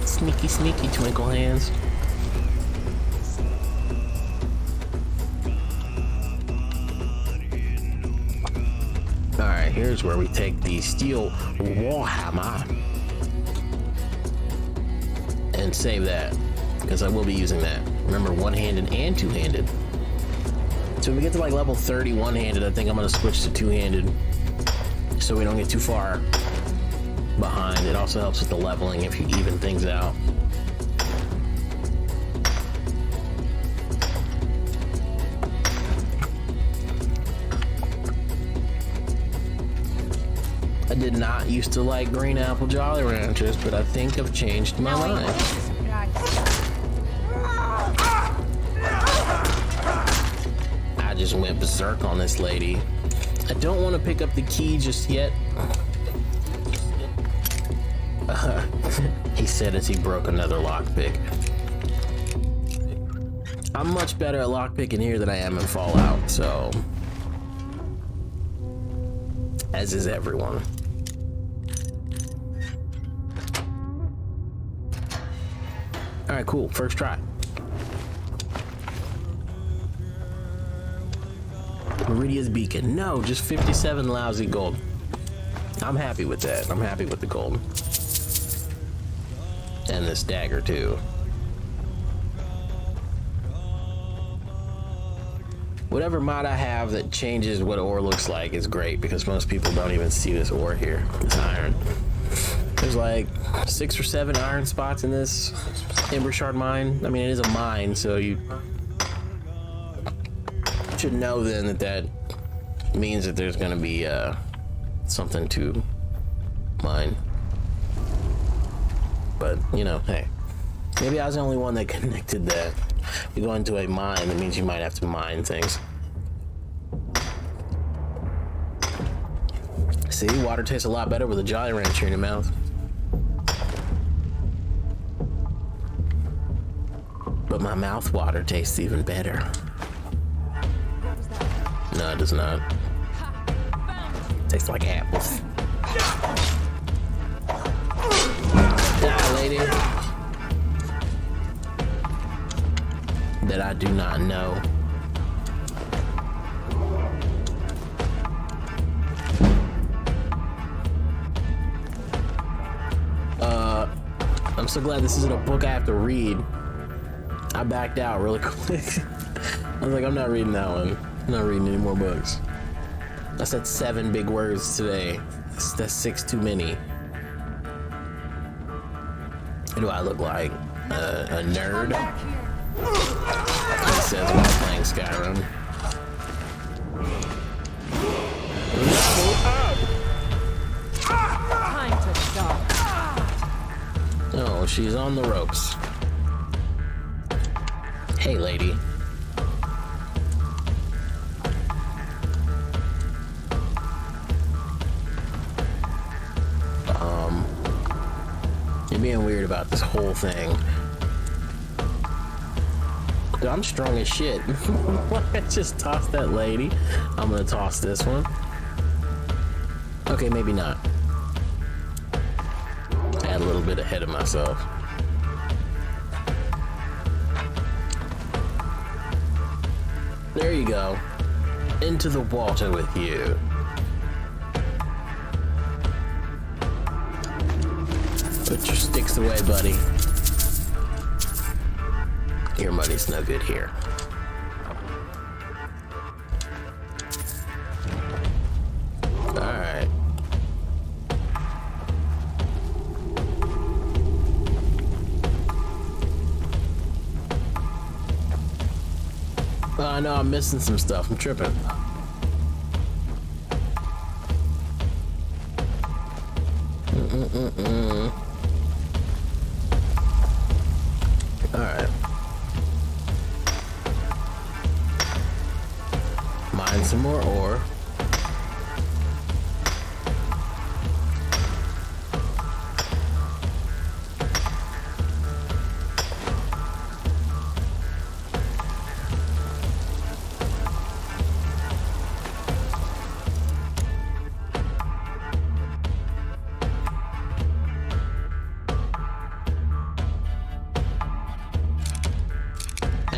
Sneaky, sneaky twinkle hands. Alright, here's where we take the steel warhammer and save that, because I will be using that. Remember, one-handed and two-handed. So when we get to like level 30 one-handed, I think I'm gonna switch to two-handed so we don't get too far behind. It also helps with the leveling if you even things out. I did not used to like green apple Jolly Ranchers, but I think I've changed my mind. I just went berserk on this lady. I don't want to pick up the key just yet. He said as he broke another lockpick. I'm much better at lockpicking here than I am in Fallout, so... As is everyone. Alright, cool. First try. Meridia's Beacon. No, just 57 lousy gold. I'm happy with that. I'm happy with the gold. And this dagger, too. Whatever mod I have that changes what ore looks like is great, because most people don't even see this ore here. This iron. There's like 6 or 7 iron spots in this Ember Shard mine. I mean, it is a mine, so you should know then that that means that there's going to be something to mine. But, you know, hey. Maybe I was the only one that connected that. You go into a mine, that means you might have to mine things. See, water tastes a lot better with a Jolly Rancher in your mouth. But my mouth water tastes even better. No, it does not. Tastes like apples. Die, lady. That I do not know. I'm so glad this isn't a book I have to read. I backed out really quick. I was like, I'm not reading that one. I'm not reading any more books. I said 7 big words today. That's 6 too many. What do I look like? A nerd? He says while playing Skyrim. Time to stop. Oh, she's on the ropes. Hey, lady. You're being weird about this whole thing. Dude, I'm strong as shit. Just toss that lady. I'm gonna toss this one. Okay, maybe not. Add a little bit ahead of myself. There you go. Into the water with you. Put your sticks away, buddy. Your money's no good here. Alright. Oh, I know I'm missing some stuff. I'm tripping. Alright. Mine some more ore.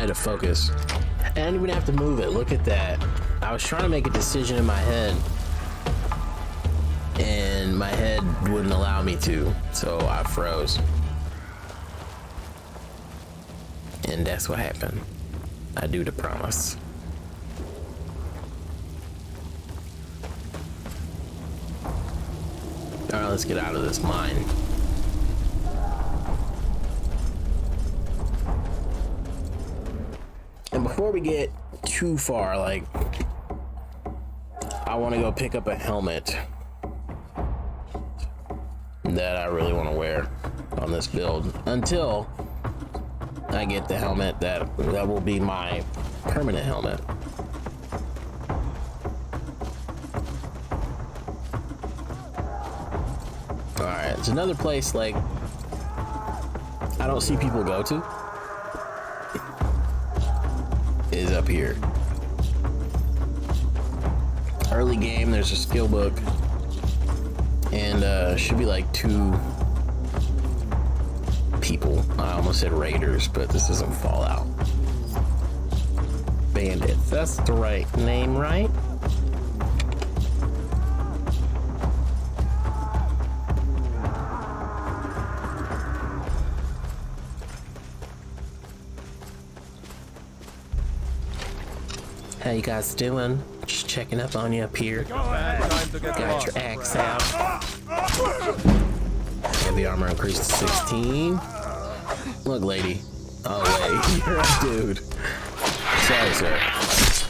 To focus. I didn't even have to move it. Look at that. I was trying to make a decision in my head and my head wouldn't allow me to, so I froze. And that's what happened. I do the promise. Alright, let's get out of this mine. And before we get too far, like, I want to go pick up a helmet that I really want to wear on this build until I get the helmet that will be my permanent helmet. Alright, it's another place, like, I don't see people go to. is up here. Early game, there's a skill book. And should be like 2 people. I almost said raiders, but this isn't Fallout. Bandits. That's the right name, right? How you guys doing? Just checking up on you up here. Got your axe out. Heavy armor increased to 16. Look, lady. Oh, wait. You're a dude. Sorry, sir.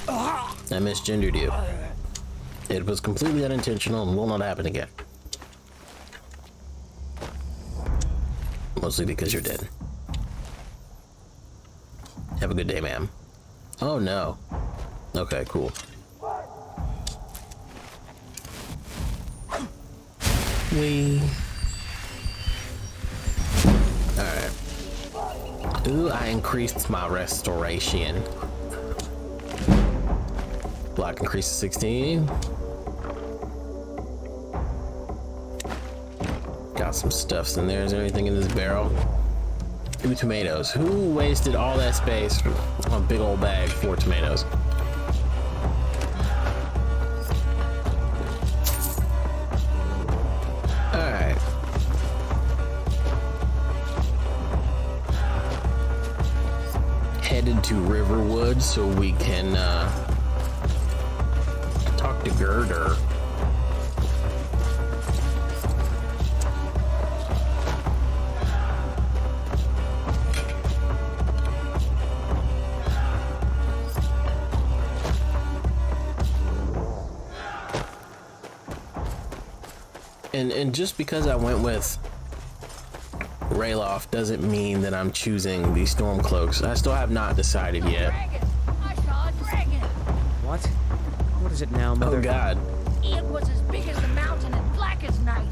I misgendered you. It was completely unintentional and will not happen again. Mostly because you're dead. Have a good day, ma'am. Oh, no. Okay, cool. Alright. Ooh, I increased my restoration. Block increased to 16. Got some stuffs in there. Is there anything in this barrel? 2 tomatoes. Who wasted all that space on a big old bag for tomatoes? Alright. Headed to Riverwood so we can talk to Girder. And just because I went with Rayloff doesn't mean that I'm choosing the Stormcloaks. I still have not decided yet. I saw a dragon. What? What is it now, Mother? Oh God. It was as big as the mountain and black as night.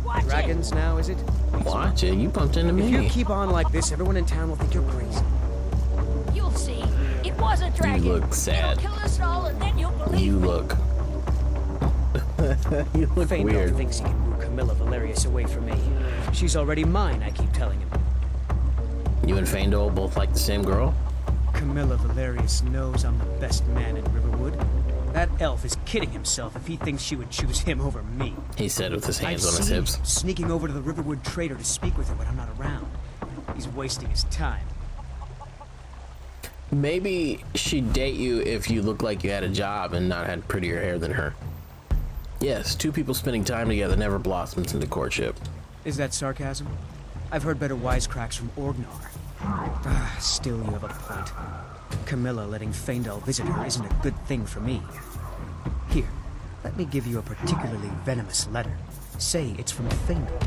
Watch Dragons now, is it? Watch it. You bumped into me. If you keep on like this, everyone in town will think you're crazy. it. You'll see. It was a dragon. You look sad. It'll kill us all, and then you'll believe You me. look. You look Feindor weird. thinks he can woo Camilla Valerius away from me. She's already mine, I keep telling him. You and Feindor both like the same girl? Camilla Valerius knows I'm the best man in Riverwood. That elf is kidding himself if he thinks she would choose him over me. He said with his hands I've on his seen hips. him sneaking over to the Riverwood trader to speak with her when I'm not around. He's wasting his time. Maybe she'd date you if you looked like you had a job and not had prettier hair than her. Yes, 2 people spending time together never blossoms into courtship. Is that sarcasm? I've heard better wisecracks from Orgnar. Still, you have a point. Camilla letting Feindor visit her isn't a good thing for me. Here, let me give you a particularly venomous letter. Say it's from Feindor.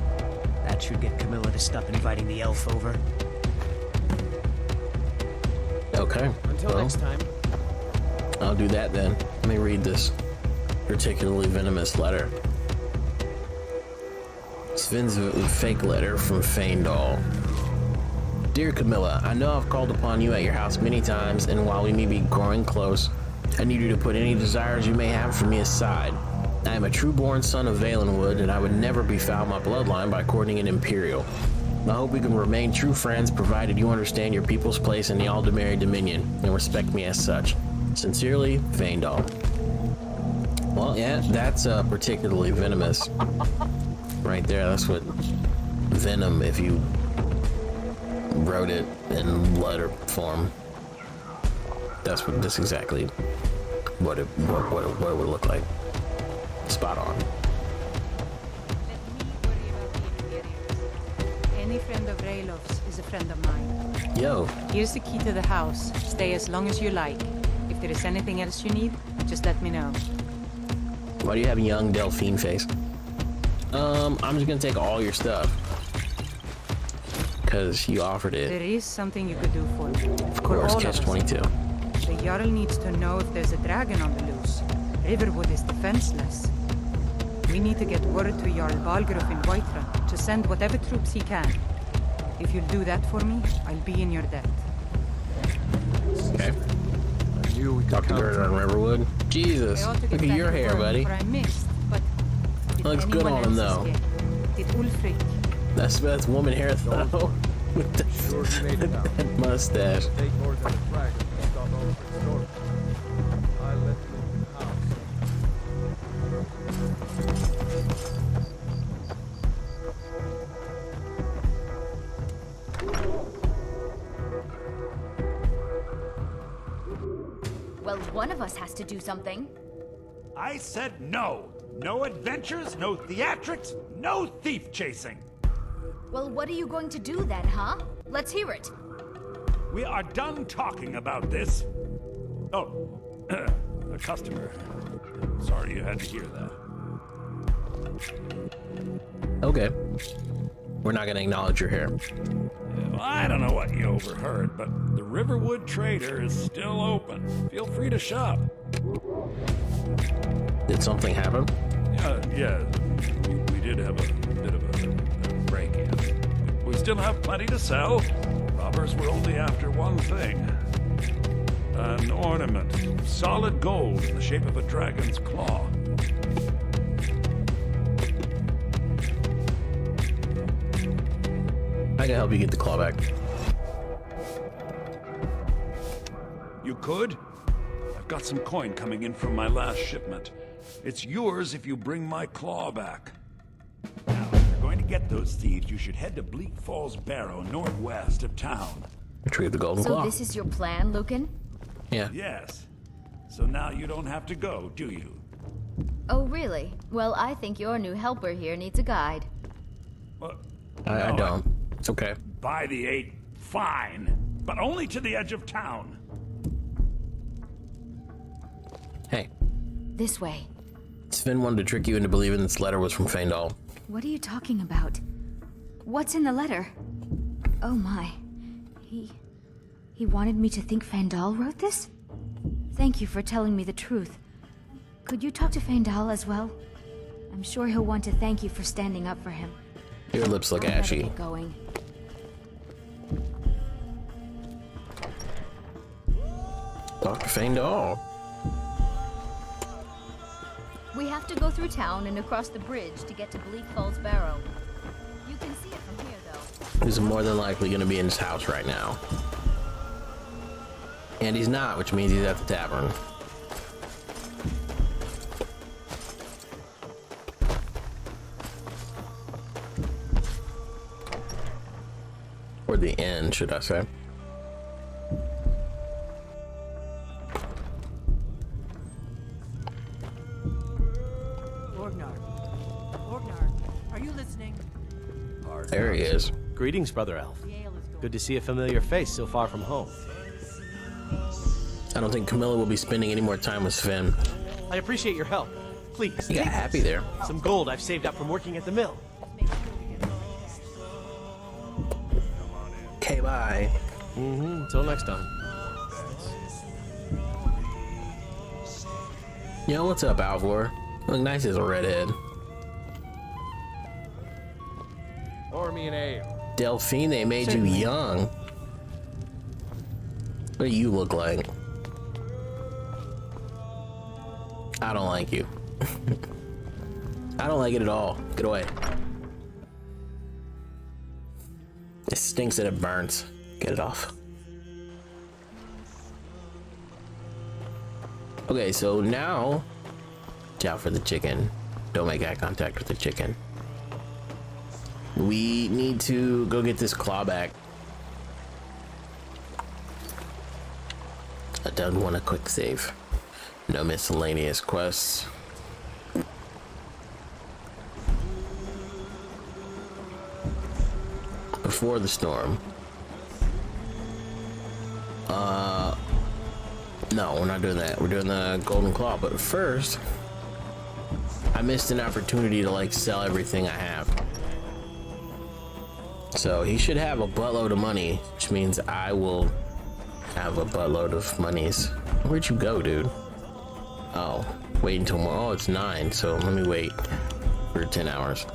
That should get Camilla to stop inviting the elf over. Okay. Until next time. I'll do that then. Let me read this particularly venomous letter. Sven's fake letter from Feindor. Dear Camilla, I know I've called upon you at your house many times, and while we may be growing close, I need you to put any desires you may have for me aside. I am a true-born son of Valenwood, and I would never befoul my bloodline by courting an Imperial. I hope we can remain true friends, provided you understand your people's place in the Aldemari Dominion, and respect me as such. Sincerely, Feindor. Well, yeah, that's particularly venomous. Right there, that's what venom, if you wrote it in letter form. That's exactly what it would look like. Spot on. Any friend of Rayloff's is a friend of mine. Yo. Here's the key to the house. Stay as long as you like. If there is anything else you need, just let me know. Why do you have a young Delphine face? I'm just gonna take all your stuff. Because you offered it. There is something you could do for me. Of course, catch 22. The Jarl needs to know if there's a dragon on the loose. Riverwood is defenseless. We need to get word to Jarl Valgruff in Whiterun to send whatever troops he can. If you'll do that for me, I'll be in your debt. Okay. you we Dr. can count Bird on Riverwood. Jesus, I ought to look get at back your to hair, work, buddy. for I missed, but did Looks good anyone on him, else though. escape? Did Ulfric? That's woman hair though. With Sure he made it out. that mustache. Take more than a dragon to stop Ulfric's storm. I'll let you in the house. Well, one of us has to do something. I said no. No adventures, no theatrics, no thief chasing. Well, what are you going to do then, huh? Let's hear it. We are done talking about this. Oh, a customer. Sorry you had to hear that. Okay. We're not gonna acknowledge your hair. Well, I don't know what you overheard, but the Riverwood Trader is still open. Feel free to shop. Did something happen? Yeah, we did have a bit of a break-in. We still have plenty to sell. Robbers were only after one thing. An ornament. Solid gold in the shape of a dragon's claw. I can help you get the claw back. You could? I've got some coin coming in from my last shipment. It's yours if you bring my claw back. Now, if you're going to get those thieves, you should head to Bleak Falls Barrow, northwest of town. Retrieve the golden So claw. this is your plan, Lucan? Yeah. Yes. So now you don't have to go, do you? Oh, really? Well, I think your new helper here needs a guide. Well, I no, don't. It's okay. By the 8, fine. But only to the edge of town. Hey, This way. Sven wanted to trick you into believing this letter was from Feindal. What are you talking about? What's in the letter? Oh my. He wanted me to think Feindal wrote this? Thank you for telling me the truth. Could you talk to Feindal as well? I'm sure he'll want to thank you for standing up for him. Your lips look I better ashy. get going. Dr. Feindal. We have to go through town and across the bridge to get to Bleak Falls Barrow. You can see it from here, though. He's more than likely going to be in his house right now. And he's not, which means he's at the tavern. Or the inn, should I say. Are you listening? There he is. Greetings, Brother Elf. Good to see a familiar face so far from home. I don't think Camilla will be spending any more time with Sven. I appreciate your help. Please, He got take happy this. there. Some gold I've saved up from working at the mill. Okay, bye. Until next time. Yo, what's up, Alvor? Look nice as a redhead. Pour me an ale. Delphine, they made you young. What do you look like? I don't like you. I don't like it at all. Get away. It stinks and it burns. Get it off. Okay, so now, watch out for the chicken. Don't make eye contact with the chicken. We need to go get this claw back. I don't want a quick save. No miscellaneous quests. Before the storm. No, we're not doing that. We're doing the golden claw. But first, I missed an opportunity to like sell everything I have. So he should have a buttload of money, which means I will have a buttload of monies. Where'd you go, dude? Oh, wait until tomorrow. Oh, it's 9, so let me wait for 10 hours.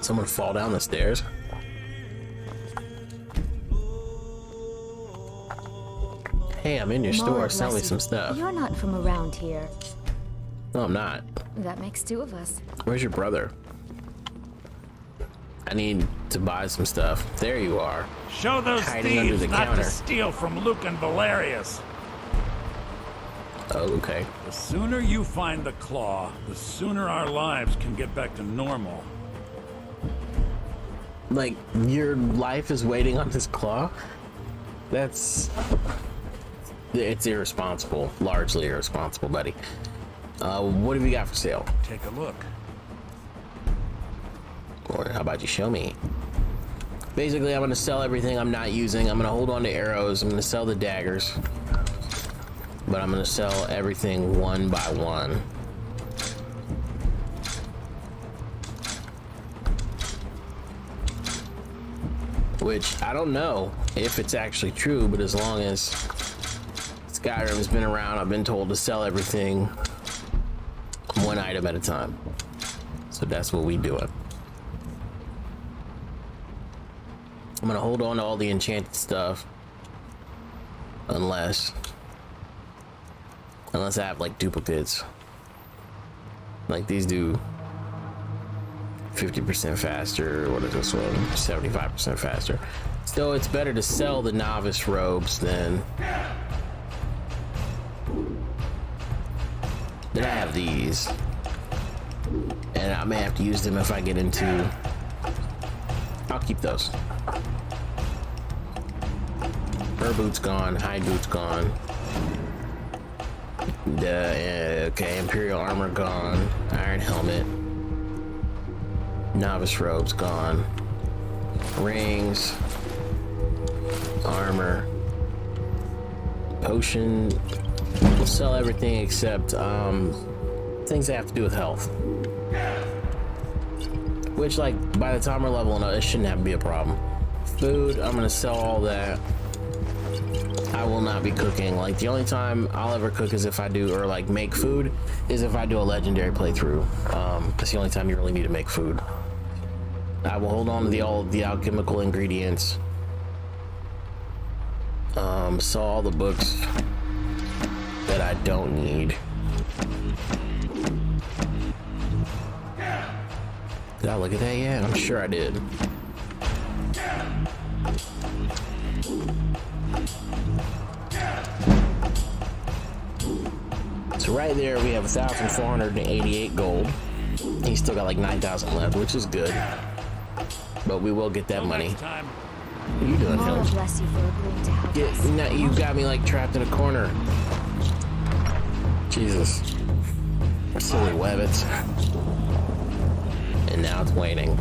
Someone fall down the stairs. Hey, I'm in your store. Sell me some stuff. You're not from around here. No, I'm not. That makes two of us. Where's your brother? I need to buy some stuff. There you are. Show those Hiding under thieves the not counter. to steal from Luke and Valerius. Oh, okay. The sooner you find the claw, the sooner our lives can get back to normal. Like, your life is waiting on this claw? That's... It's irresponsible. Largely irresponsible, buddy. What have you got for sale? Take a look. Or how about you show me? Basically, I'm going to sell everything I'm not using. I'm going to hold on to arrows. I'm going to sell the daggers. But I'm going to sell everything one by one. Which, I don't know if it's actually true, but as long as Skyrim's been around, I've been told to sell everything one item at a time. So that's what we do it. I'm gonna hold on to all the enchanted stuff unless I have like duplicates. Like these do 50% faster. What is this one? 75% faster. So it's better to sell the novice robes than I have these. And I may have to use them if I get into... I'll keep those. Fur boots gone, hide boots gone. Okay, Imperial armor gone. Iron helmet. Novice robes gone. Rings. Armor. Potion. We'll sell everything except things that have to do with health. Which, like, by the time we're leveling up, it shouldn't have to be a problem. Food, I'm gonna sell all that. I will not be cooking. Like, the only time I'll ever cook is if I do, or like make food, is if I do a legendary playthrough. That's the only time you really need to make food. I will hold on to all the alchemical ingredients. Sell all the books that I don't need. Did I look at that yet? I'm sure I did. So right there we have 1,488 gold. He's still got like 9,000 left, which is good. But we will get that money. What are you doing, Hill? Bless you for agreeing to help us. No, you got me like trapped in a corner. Jesus. Silly webbits. And now it's waiting.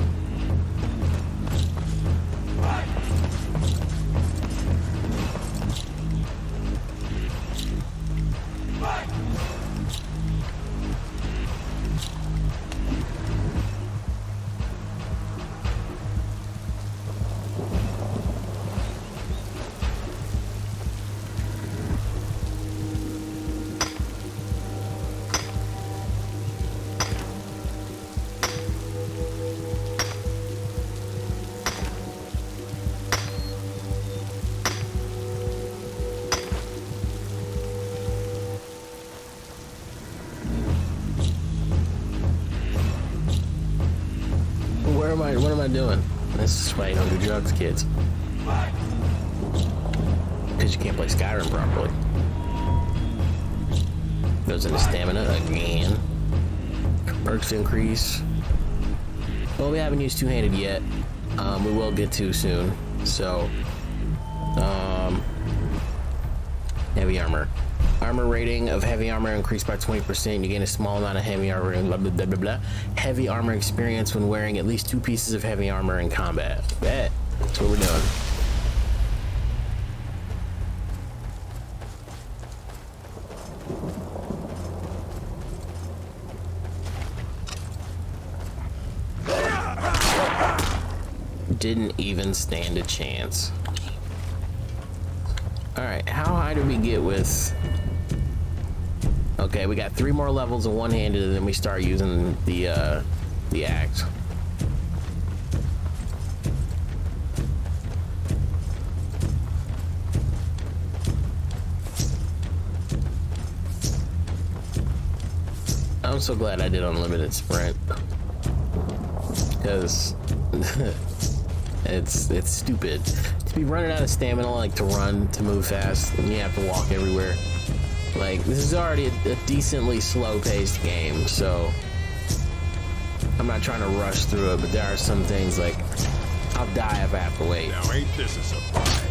What am I doing? This is why you don't do drugs, kids. Because you can't play Skyrim properly. Goes into stamina again. Perks increase. Well, we haven't used two-handed yet. We will get to soon. So, heavy armor. Armor rating of heavy armor increased by 20%. You gain a small amount of heavy armor and blah, blah, blah, blah, blah. Heavy armor experience when wearing at least 2 pieces of heavy armor in combat. Bet. That's what we're doing. Didn't even stand a chance. Alright, how high do we get with... Okay, we got 3 more levels of one-handed, and then we start using the axe. I'm so glad I did unlimited sprint, because it's stupid to be running out of stamina, like to run, to move fast, and you have to walk everywhere. Like, this is already a decently slow-paced game, so I'm not trying to rush through it, but there are some things, like, I'll die if I have to wait. Now ain't this a surprise?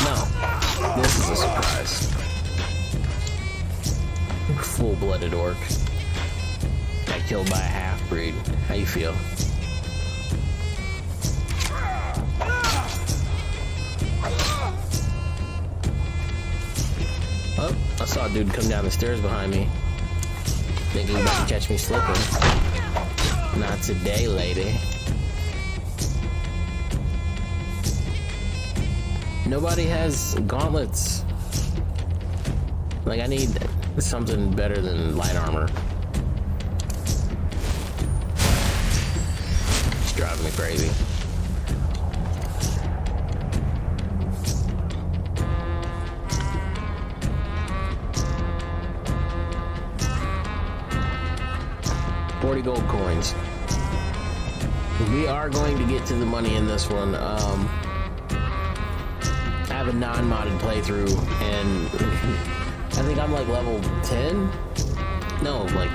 No, this is a surprise. Full-blooded orc. Got killed by a half-breed. How you feel? Oh, I saw a dude come down the stairs behind me, thinking he about to catch me slipping. Not today, lady. Nobody has gauntlets. Like, I need something better than light armor. It's driving me crazy. $40 gold coins. We are going to get to the money in this one. I have a non-modded playthrough, and I think I'm like level 10? No, like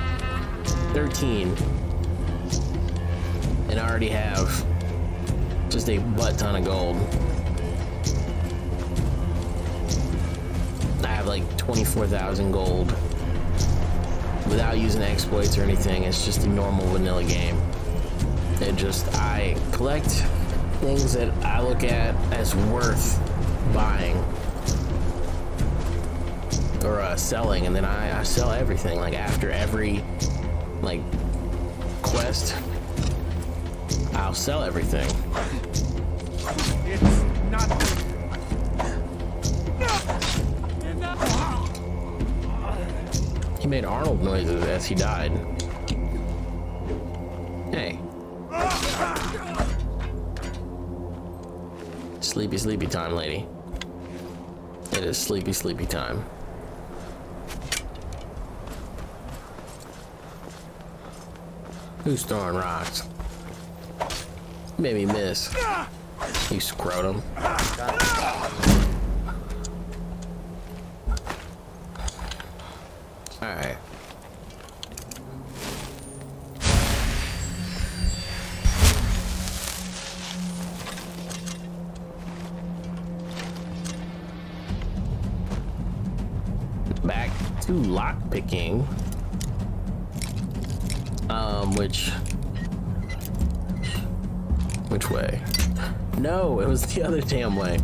13. And I already have just a butt ton of gold. I have like 24,000 gold. Without using exploits or anything, it's just a normal vanilla game. I collect things that I look at as worth buying or selling, and then I sell everything. Like, after every like quest, I'll sell everything. It's not. He made Arnold noises as he died. Hey. Sleepy, sleepy time, lady. It is sleepy, sleepy time. Who's throwing rocks? Made me miss. You scrotum. Alright. Back to lockpicking. Which way? No, it was the other damn way.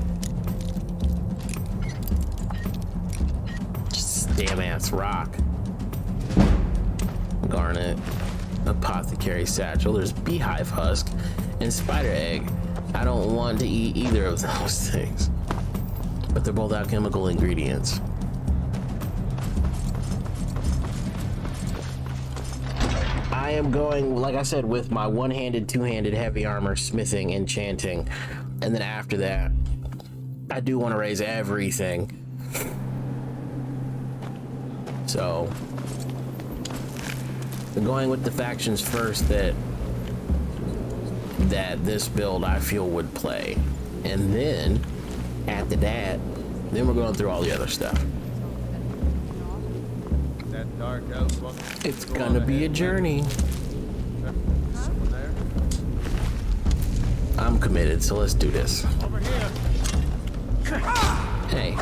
Just damn ass rock. Garnet, apothecary satchel, there's beehive husk, and spider egg. I don't want to eat either of those things, but they're both alchemical ingredients. I am going, like I said, with my one-handed, two-handed heavy armor, smithing, enchanting, and then after that, I do want to raise everything. So I'm going with the factions first that this build I feel would play, and then after that, then we're going through all the other stuff. That dark elf one. It's gonna be a journey. I'm committed, so let's do this. Over here. Hey.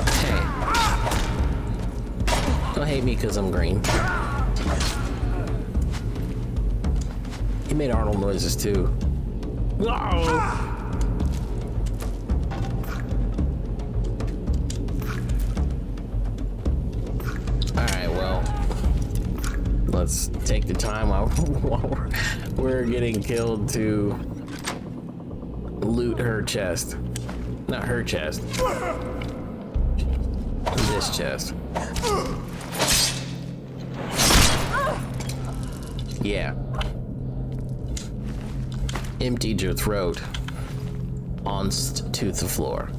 Don't hate me because I'm green. He made Arnold noises too. Whoa! Alright, well, let's take the time while we're getting killed to loot her chest. Not her chest. This chest. Yeah. Emptied your throat onst to the floor.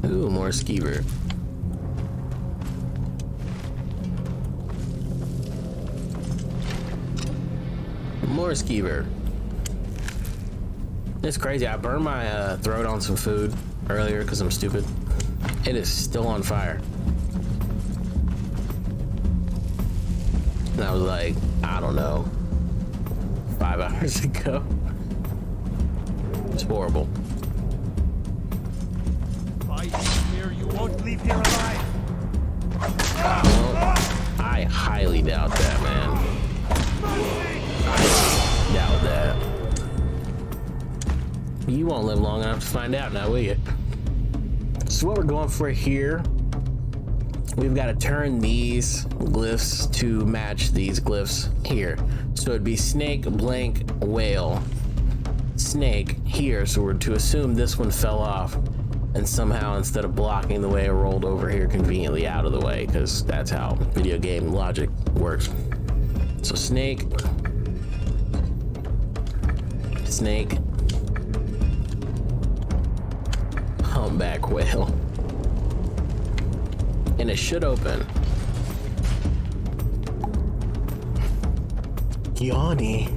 Ooh, more skeever. More skeever. It's crazy. I burned my throat on some food earlier because I'm stupid. It is still on fire. And I was like, I don't know, 5 hours ago. It's horrible. Here, you won't leave here alive. Well, I highly doubt that, man. I doubt that. You won't live long enough to find out now, will you? So what we're going for here, we've got to turn these glyphs to match these glyphs here. So it'd be snake, blank, whale, snake here. So we're to assume this one fell off, and somehow instead of blocking the way it rolled over here conveniently out of the way, because that's how video game logic works. So snake, snake, humpback whale, and it should open. Yanni.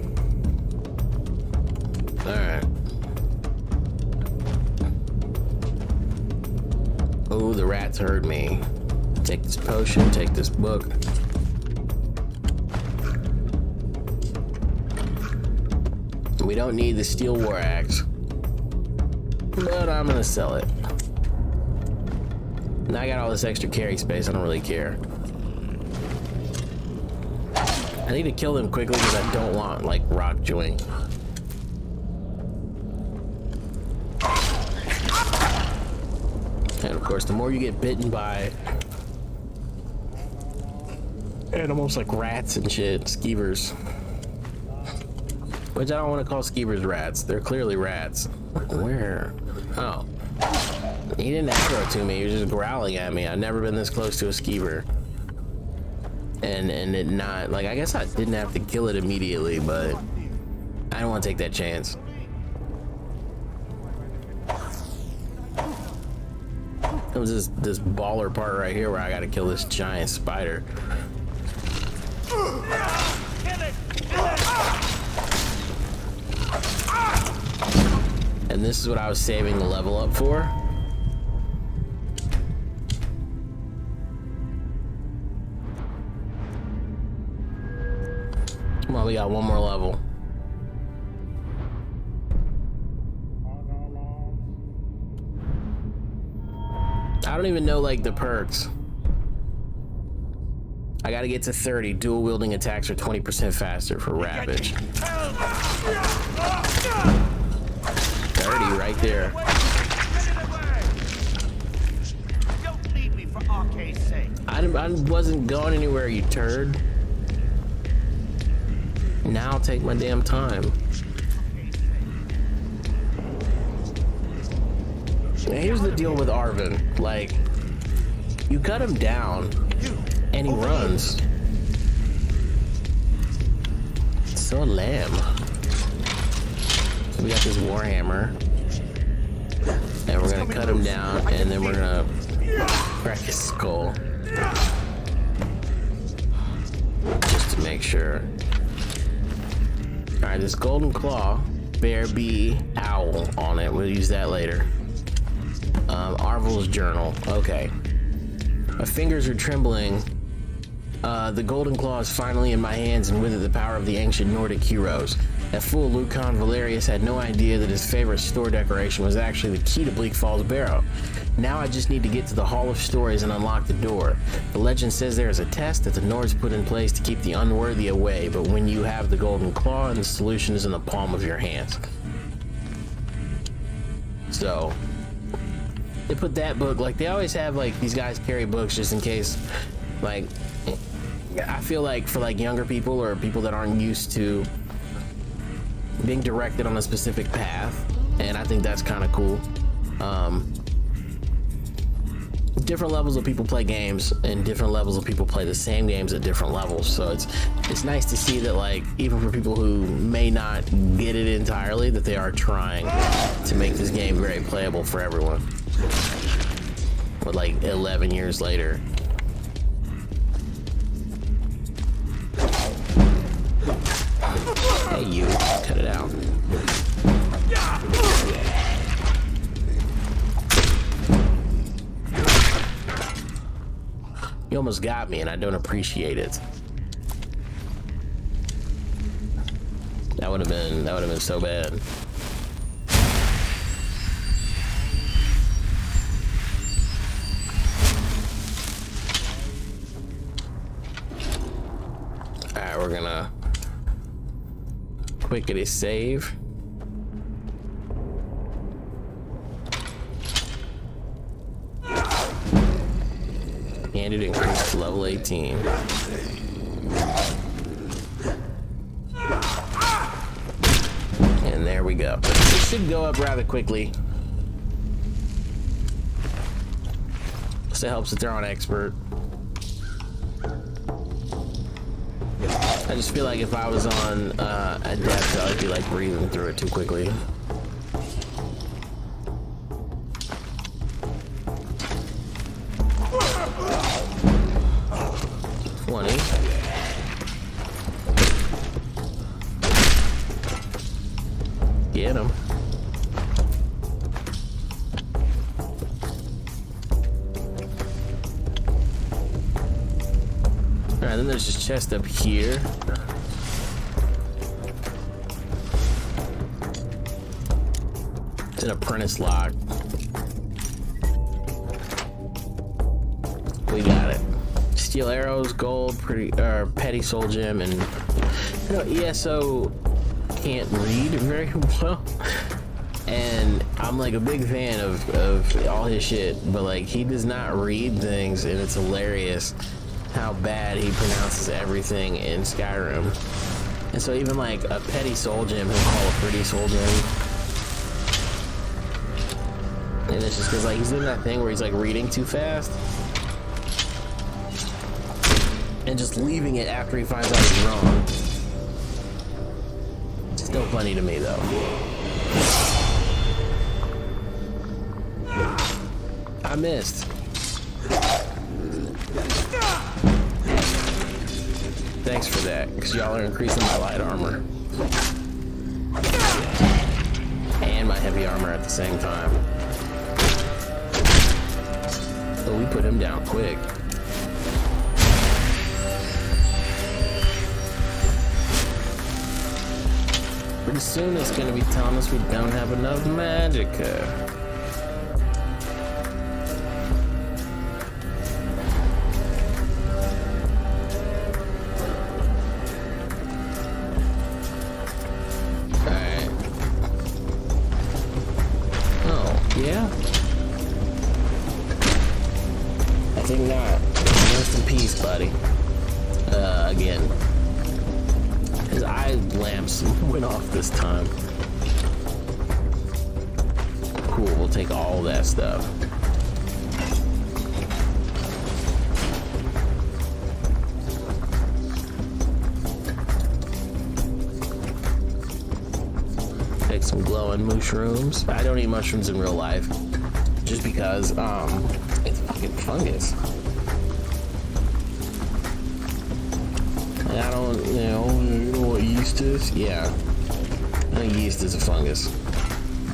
All right. Oh, the rats heard me. Take this potion, take this book. We don't need the steel war axe, but I'm gonna sell it. Now I got all this extra carry space, I don't really care. I need to kill them quickly because I don't want, like, rock joint. And of course, the more you get bitten by animals like rats and shit, skeevers. Which I don't want to call skeevers rats. They're clearly rats. Where? Oh. He didn't aggro to me, he was just growling at me. I've never been this close to a skeever. And it not, like, I guess I didn't have to kill it immediately, but I don't want to take that chance. It was this baller part right here where I gotta kill this giant spider. And this is what I was saving the level up for. Come on, we got one more level. I don't even know, like, the perks. I gotta get to 30. Dual wielding attacks are 20% faster for Ravage. 30 right there. Don't leave me for arcade's sake. I wasn't going anywhere, you turd. Now I'll take my damn time. Now here's the deal with Arvin. Like, you cut him down and he runs. So lame. So we got this Warhammer. And we're gonna cut him down and then we're gonna crack his skull. Just to make sure. Alright, this golden claw, bear, bee, owl on it. We'll use that later. Arvel's journal. Okay. My fingers are trembling. The golden claw is finally in my hands, and with it the power of the ancient Nordic heroes. That fool Lucan Valerius had no idea that his favorite store decoration was actually the key to Bleak Falls Barrow. Now I just need to get to the Hall of Stories and unlock the door. The legend says there is a test that the Nords put in place to keep the unworthy away, but when you have the golden claw, and the solution is in the palm of your hands. So they put that book, like, they always have, like, these guys carry books just in case. Like, I feel like for, like, younger people or people that aren't used to being directed on a specific path, and I think that's kind of cool. different levels of people play games, and different levels of people play the same games at different levels. So it's nice to see that, like, even for people who may not get it entirely, that they are trying to make this game very playable for everyone. But like 11 years later. Hey, you, cut it out. You almost got me, and I don't appreciate it. That would have been so bad. Alright, we're gonna quickly save. And it increased to level 18. And there we go. This should go up rather quickly. So it helps that they're on expert. I just feel like if I was on adept, I'd be like breathing through it too quickly. Get him. Alright, then there's this chest up here. It's an apprentice lock. We got it. Steel arrows, gold, petty soul gem, and ESO can't read very well, and I'm like a big fan of all his shit, but like he does not read things, and it's hilarious how bad he pronounces everything in Skyrim. And so even like a petty soul gem he'll call a pretty soul gem, and it's just because like he's doing that thing where he's like reading too fast and just leaving it after he finds out he's wrong. Still funny to me, though. I missed. Thanks for that, because y'all are increasing my light armor. And my heavy armor at the same time. So we put him down quick. Pretty soon it's gonna be telling us we don't have enough magicka. Alright. Oh, yeah? I think not. Rest in peace, buddy. Again. His eye lamps went off this time. Cool, we'll take all that stuff. Take some glowing mushrooms. I don't eat mushrooms in real life, just because it's fucking fungus. I don't, you know what yeast is? Yeah. I think yeast is a fungus.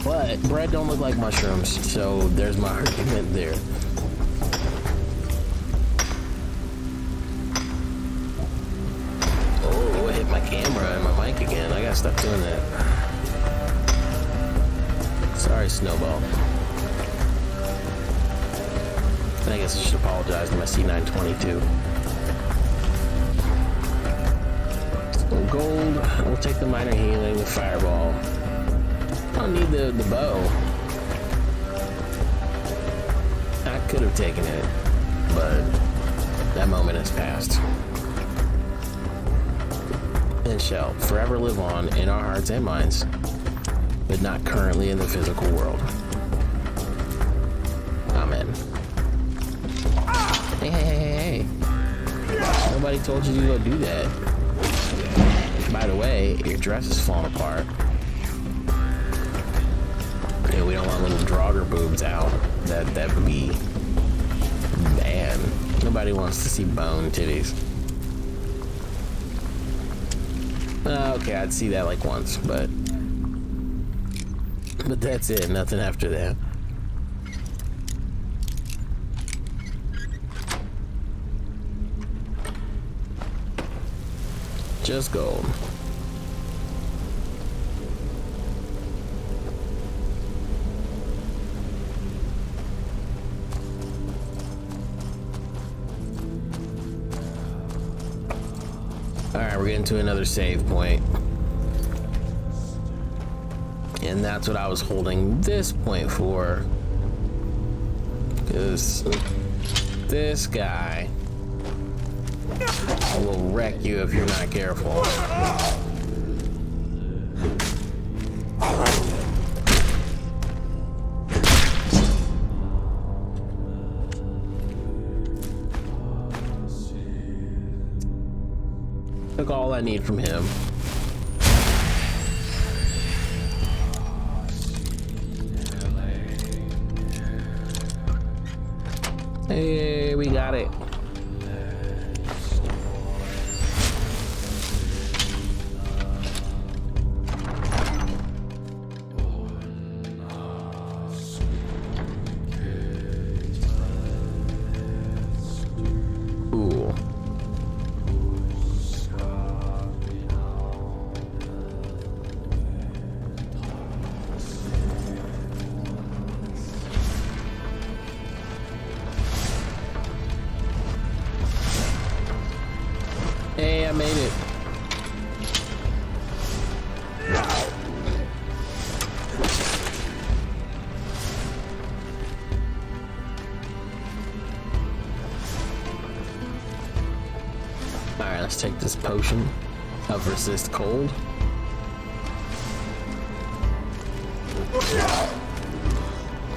But bread don't look like mushrooms, so there's my argument there. Oh, I hit my camera and my mic again. I gotta stop doing that. Sorry, Snowball. I guess I should apologize to my C922. Gold, we'll take the minor healing, the fireball. I don't need the bow. I could have taken it, but that moment has passed. And shall forever live on in our hearts and minds, but not currently in the physical world. Amen. Hey. Nobody told you to go do that. By the way, your dress is falling apart. Yeah, we don't want little Draugr boobs out. That would be bad. Nobody wants to see bone titties. Okay, I'd see that like once, but that's it. Nothing after that. Just gold. Alright, we're getting to another save point. And that's what I was holding this point for. Because this guy will wreck you if you're not careful. Took all I need from him. Hey, we got it. Cool. Hey, I made it. Alright, let's take this potion of resist cold.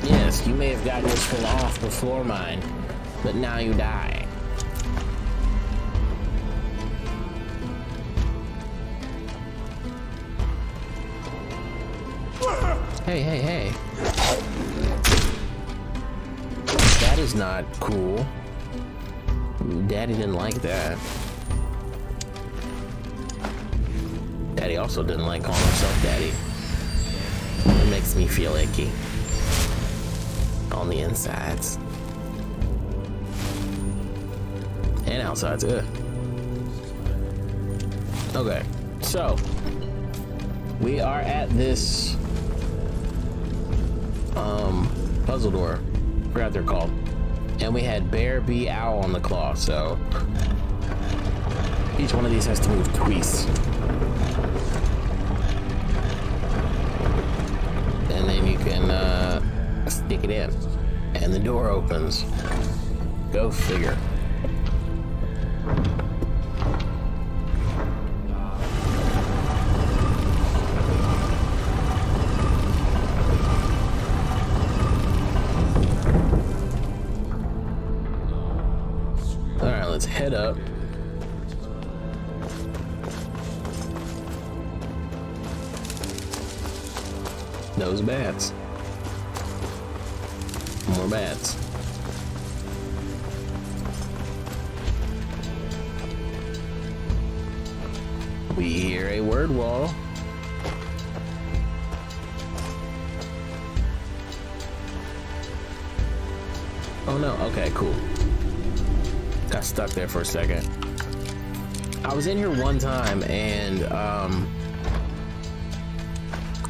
Yes, you may have gotten this one off before mine, but now you die. Hey. That is not cool. Daddy didn't like that. Daddy also didn't like calling himself Daddy. It makes me feel icky. On the insides. And outsides, ugh. Okay, so we are at this puzzle door. Forgot what they're called. And we had bear, bee, owl on the claw, so each one of these has to move twice. And then you can stick it in. And the door opens. Go figure. Let's head up. Those bats. More bats. We hear a word wall. Oh no, okay, cool. Got stuck there for a second. I was in here one time and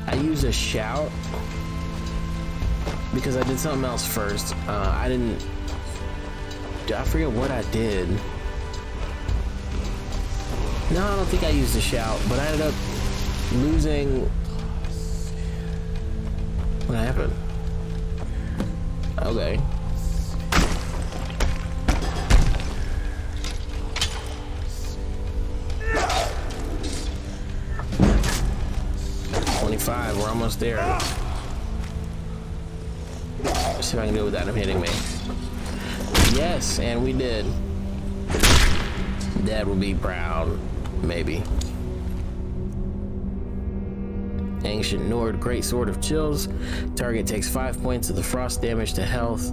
I used a shout because I did something else first. I forget what I did. No, I don't think I used a shout, but I ended up losing. What happened? Okay. We're almost there. Let's see if I can do it without him hitting me. Yes, and we did. Dad will be proud, maybe. Ancient Nord, Great Sword of Chills. Target takes 5 points of the frost damage to health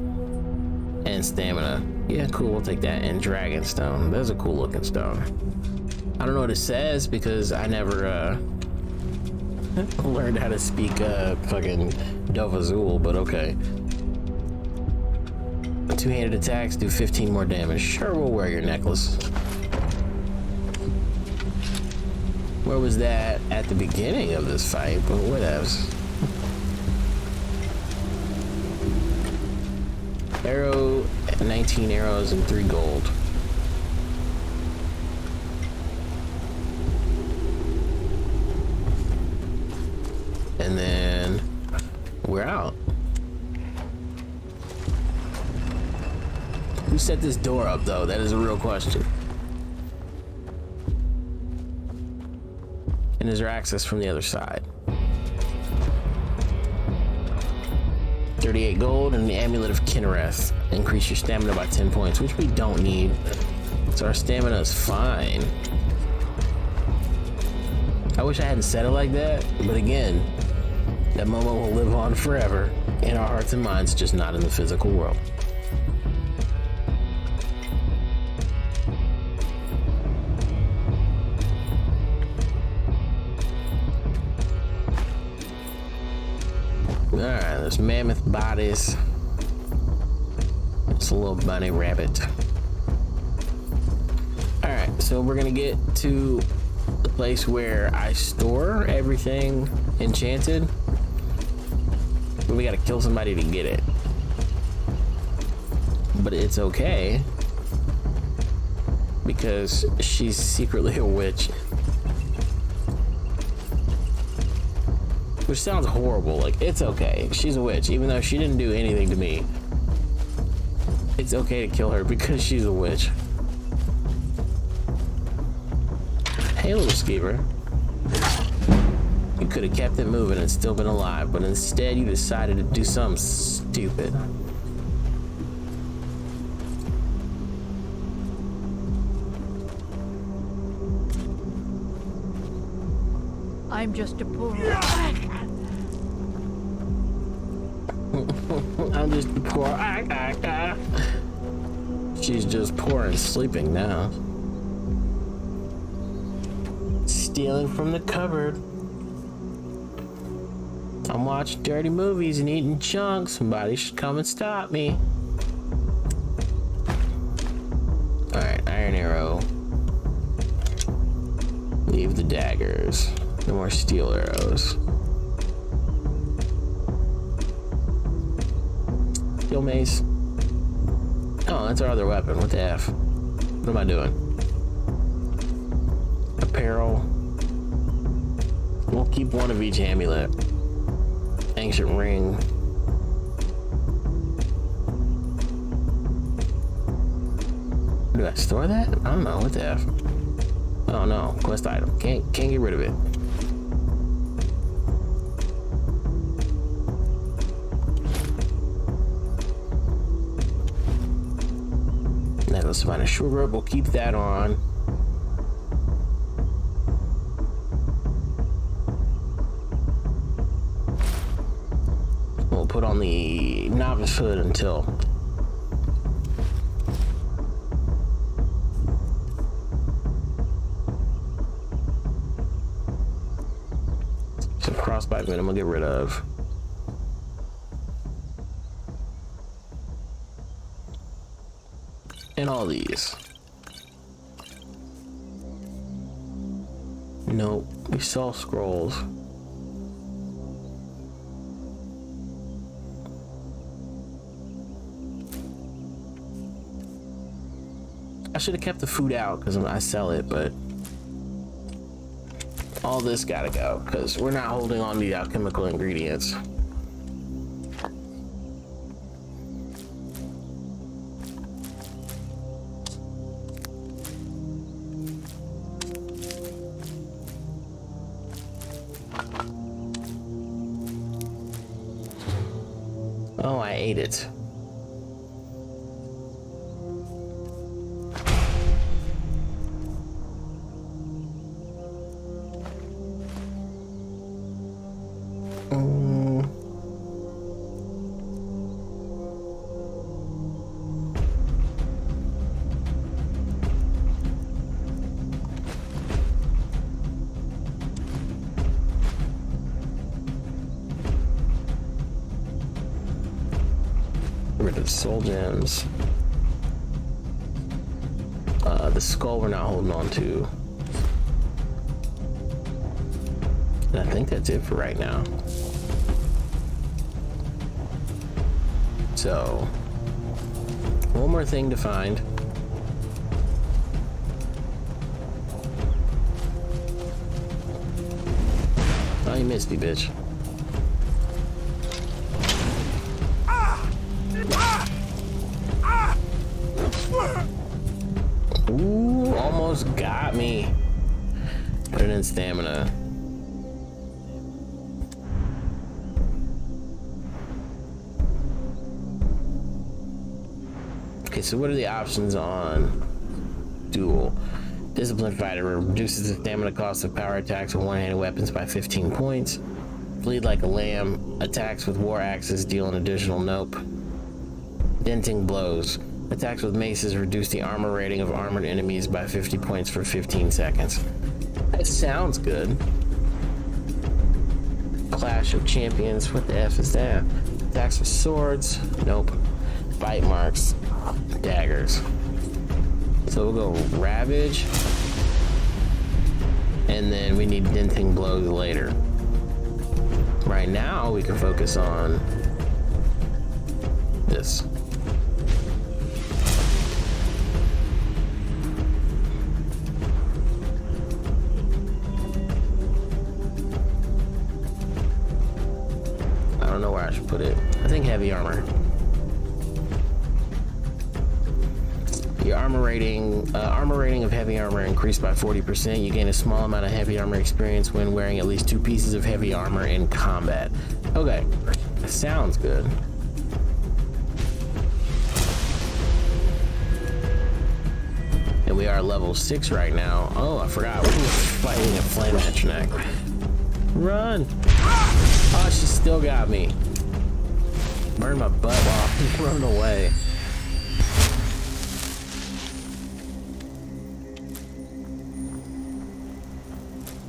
and stamina. Yeah, cool, we'll take that. And Dragonstone. That's a cool looking stone. I don't know what it says because I never learned how to speak fucking Dovazul, but okay. Two-handed attacks do 15 more damage. Sure, we'll wear your necklace. Where was that at the beginning of this fight? But what else? Arrow, 19 arrows and 3 gold. And then we're out. Who set this door up, though? That is a real question. And is there access from the other side? 38 gold and the Amulet of Kinnereth. Increase your stamina by 10 points, which we don't need. So our stamina is fine. I wish I hadn't said it like that, but again, that moment will live on forever in our hearts and minds, just not in the physical world. Alright, there's mammoth bodies. It's a little bunny rabbit. Alright, so we're gonna get to the place where I store everything enchanted. But we gotta kill somebody to get it. But it's okay, because she's secretly a witch. Which sounds horrible. Like, it's okay. She's a witch, even though she didn't do anything to me. It's okay to kill her because she's a witch. Hey, little skeever. You could have kept it moving and still been alive, but instead you decided to do something stupid. I'm just a poor... I'm just poor. She's just poor and sleeping now. Stealing from the cupboard. I'm watching dirty movies and eating junk. Somebody should come and stop me. Alright, iron arrow. Leave the daggers. No more steel arrows. Steel mace. Oh, that's our other weapon. What the F? What am I doing? Apparel. We'll keep one of each amulet. Ancient ring. Do I store that? I don't know. What the F? Oh no. Quest item. Can't get rid of it. Let's find a short rope. We'll keep that on. We'll put on the novice hood until some frostbite venom we'll get rid of. And all these. Nope, we saw scrolls. I should have kept the food out because I sell it, but all this gotta go because we're not holding on to the alchemical ingredients. Oh, I ate it. Soul gems. The skull we're not holding on to. And I think that's it for right now. So, one more thing to find. Oh, you missed me, bitch. Ooh, almost got me. Put it in stamina. Okay, so what are the options on duel? Disciplined fighter reduces the stamina cost of power attacks with one-handed weapons by 15 points. Bleed like a lamb. Attacks with war axes deal an additional nope. Denting blows. Attacks with maces reduce the armor rating of armored enemies by 50 points for 15 seconds. That sounds good. Clash of Champions. What the F is that? Attacks with swords. Nope. Bite marks. Daggers. So we'll go Ravage. And then we need Denting blows later. Right now we can focus on this. I don't know where I should put it. I think heavy armor. Your armor rating of heavy armor increased by 40%. You gain a small amount of heavy armor experience when wearing at least 2 pieces of heavy armor in combat. Okay, that sounds good. And we are level 6 right now. Oh, I forgot. We're fighting a flame atronach. Run! Oh, she still got me. Burned my butt off. Run away.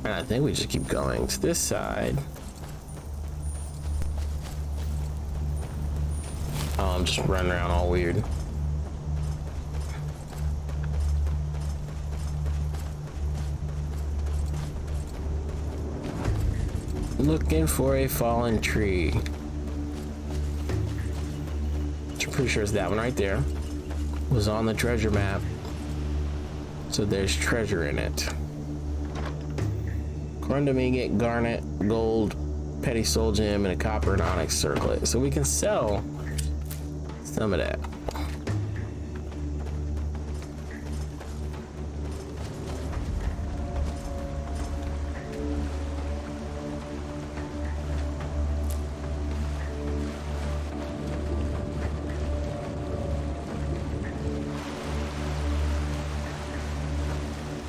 And I think we just keep going to this side. Oh, I'm just running around all weird. Looking for a fallen tree. I'm pretty sure it's that one right there. Was on the treasure map. So there's treasure in it. Grundamigate, garnet, gold, petty soul gem, and a copper and onyx circlet. So we can sell some of that.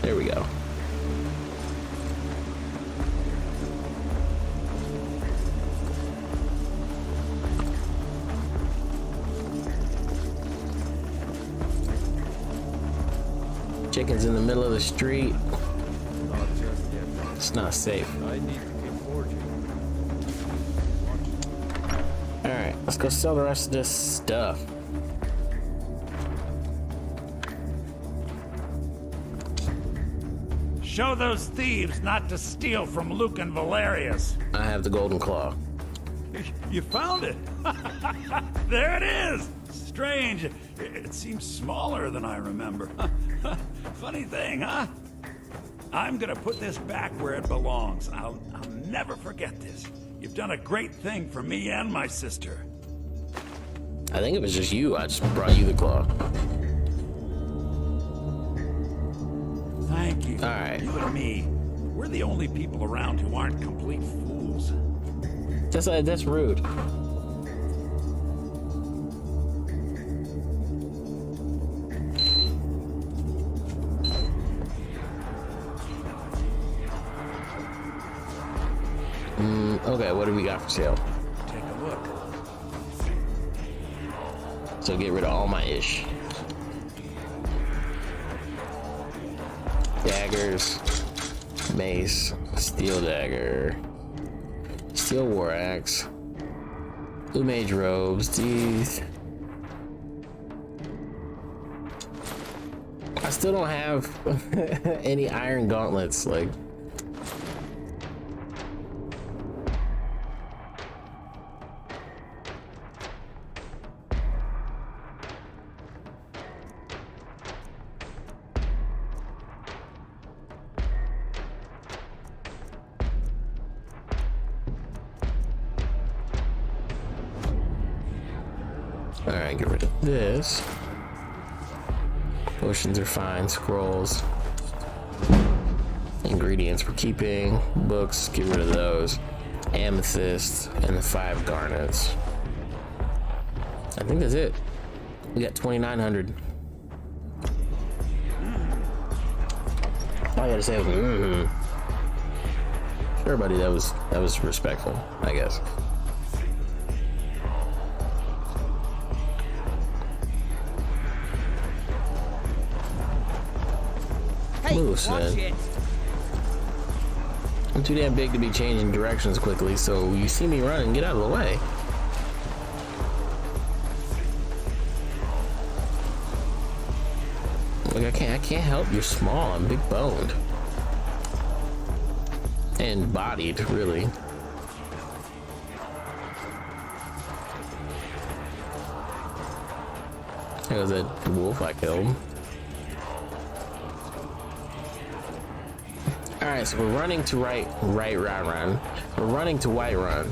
There we go. Chickens in the middle of the street. It's not safe. Alright, let's go sell the rest of this stuff. Show those thieves not to steal from Luke and Valerius. I have the golden claw. You found it. There it is. Strange. It seems smaller than I remember. Funny thing, huh? I'm gonna put this back where it belongs. I'll never forget this. You've done a great thing for me and my sister. I think it was just you. I just brought you the claw. Thank you. All right. You and me, we're the only people around who aren't complete fools. That's rude. Okay, what do we got for sale? Take a look. So get rid of all my ish. Daggers, mace, steel dagger, steel war axe, blue mage robes. These still don't have any iron gauntlets, like. Alright, get rid of this. Potions are fine. Scrolls. Ingredients we're keeping. Books, get rid of those. Amethyst and the 5 garnets. I think that's it. We got 2,900. All I gotta say was, Sure, buddy, that was respectful, I guess. Moose, man. I'm too damn big to be changing directions quickly, so you see me running, get out of the way. Like I can't help you're small, I'm big boned. And bodied, really. There was that wolf I killed. Alright, so we're running to right run. We're running to white run.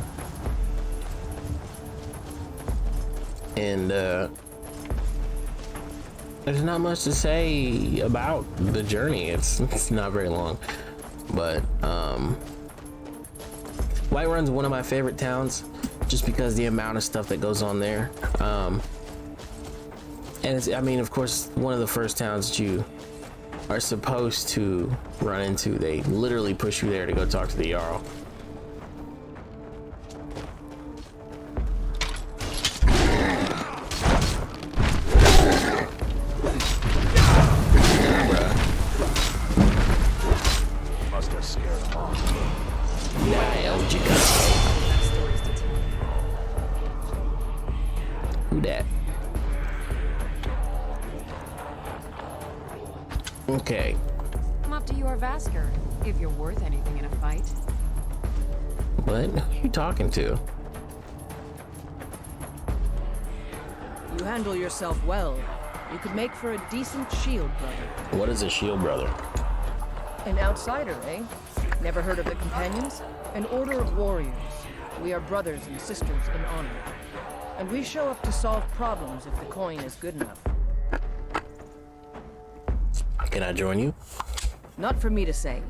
And there's not much to say about the journey. It's not very long. But White Run's one of my favorite towns just because the amount of stuff that goes on there. And it's, I mean, of course, one of the first towns that you are supposed to run into. They literally push you there to go talk to the Jarl. Must have scared them off. Who that? Okay. I'm up to your Vasker, if you're worth anything in a fight. What? Who are you talking to? You handle yourself well. You could make for a decent shield brother. What is a shield brother? An outsider, eh? Never heard of the Companions? An order of warriors. We are brothers and sisters in honor. And we show up to solve problems if the coin is good enough. Can I join you? Not for me to say.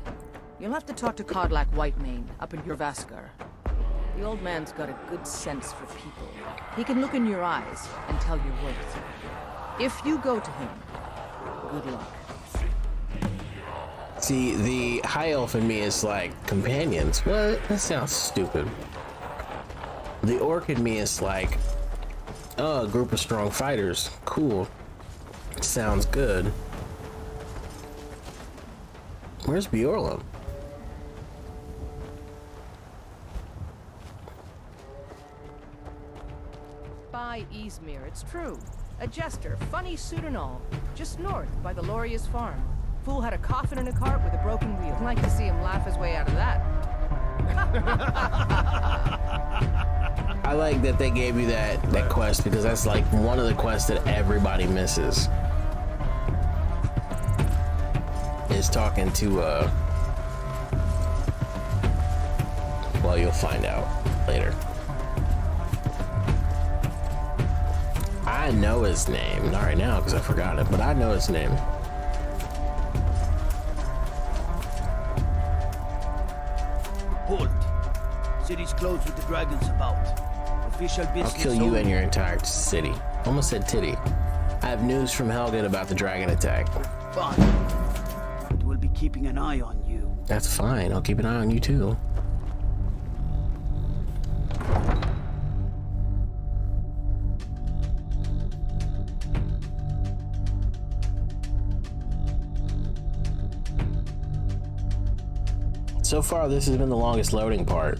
You'll have to talk to Kodlak Whitemane up in Jorvaskar. The old man's got a good sense for people. He can look in your eyes and tell your worth. If you go to him, good luck. See, the high elf in me is like, companions? What? That sounds stupid. The orc in me is like, oh, a group of strong fighters. Cool. Sounds good. Where's Bjorlum? By Izmir, it's true. A jester, funny suit and all. Just north by the Loria's farm. Fool had a coffin in a cart with a broken wheel. I'd like to see him laugh his way out of that. I like that they gave you that quest because that's like one of the quests that everybody misses. Is talking to well, you'll find out later. I know his name, not right now because I forgot it, but I know his name. Hold. City's closed with the dragons about. Official business. I'll kill you and your entire city. Almost said titty. I have news from Helgen about the dragon attack. Fine. We'll be keeping an eye on you. That's fine. I'll keep an eye on you too. So far, this has been the longest loading part.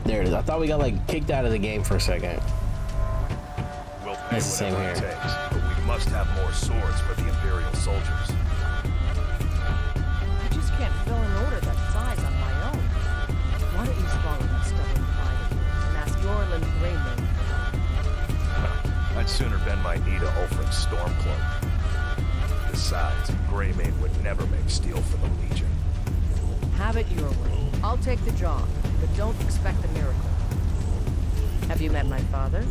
There it is. I thought we got like kicked out of the game for a second. We'll It's the same whatever here. it takes, but we must have more swords for the Imperial soldiers. I just can't fill an order that size on my own. Why don't you swallow that stubborn pride of yours and ask Yorland Greymane? I'd sooner bend my knee to Ulfric's Stormcloak. Besides, Greymane would never make steel for the Legion. Have it your way. I'll take the job, but don't expect a miracle. Have you met my father?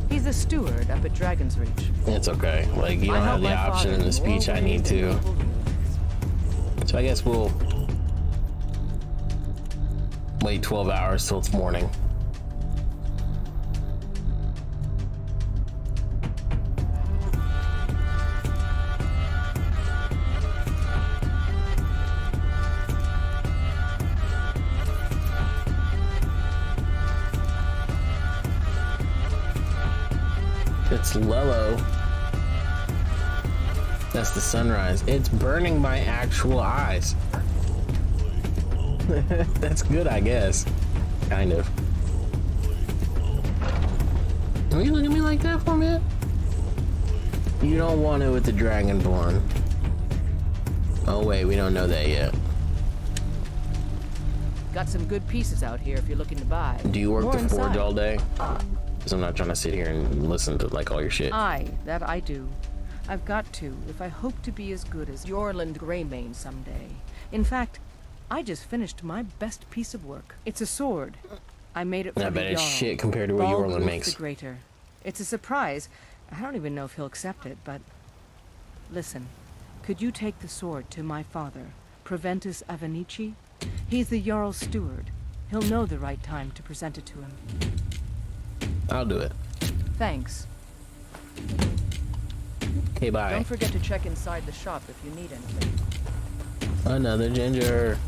He's the steward up at Dragon's Reach. It's okay. Like, you I don't help have the my option father in the speech I need to. So I guess we'll wait 12 hours till it's morning. It's Lello. That's the sunrise. It's burning my actual eyes. That's good, I guess. Kind of. Will you look at me like that for a minute? You don't want it with the Dragonborn. Oh wait, we don't know that yet. Got some good pieces out here if you're looking to buy. Do you work More the forge inside. all day? Because I'm not trying to sit here and listen to like all your shit. Aye, that I do. I've got to, if I hope to be as good as Yorland Greymane someday. In fact, I just finished my best piece of work. It's a sword. I made it for I the bet it's Jarl, shit compared to what Balgruuf Yorland makes. the Greater. It's a surprise. I don't even know if he'll accept it, but... Listen, could you take the sword to my father, Proventus Avenici? He's the Jarl's steward. He'll know the right time to present it to him. I'll do it. Thanks. Okay, bye. Don't forget to check inside the shop if you need anything. Another ginger.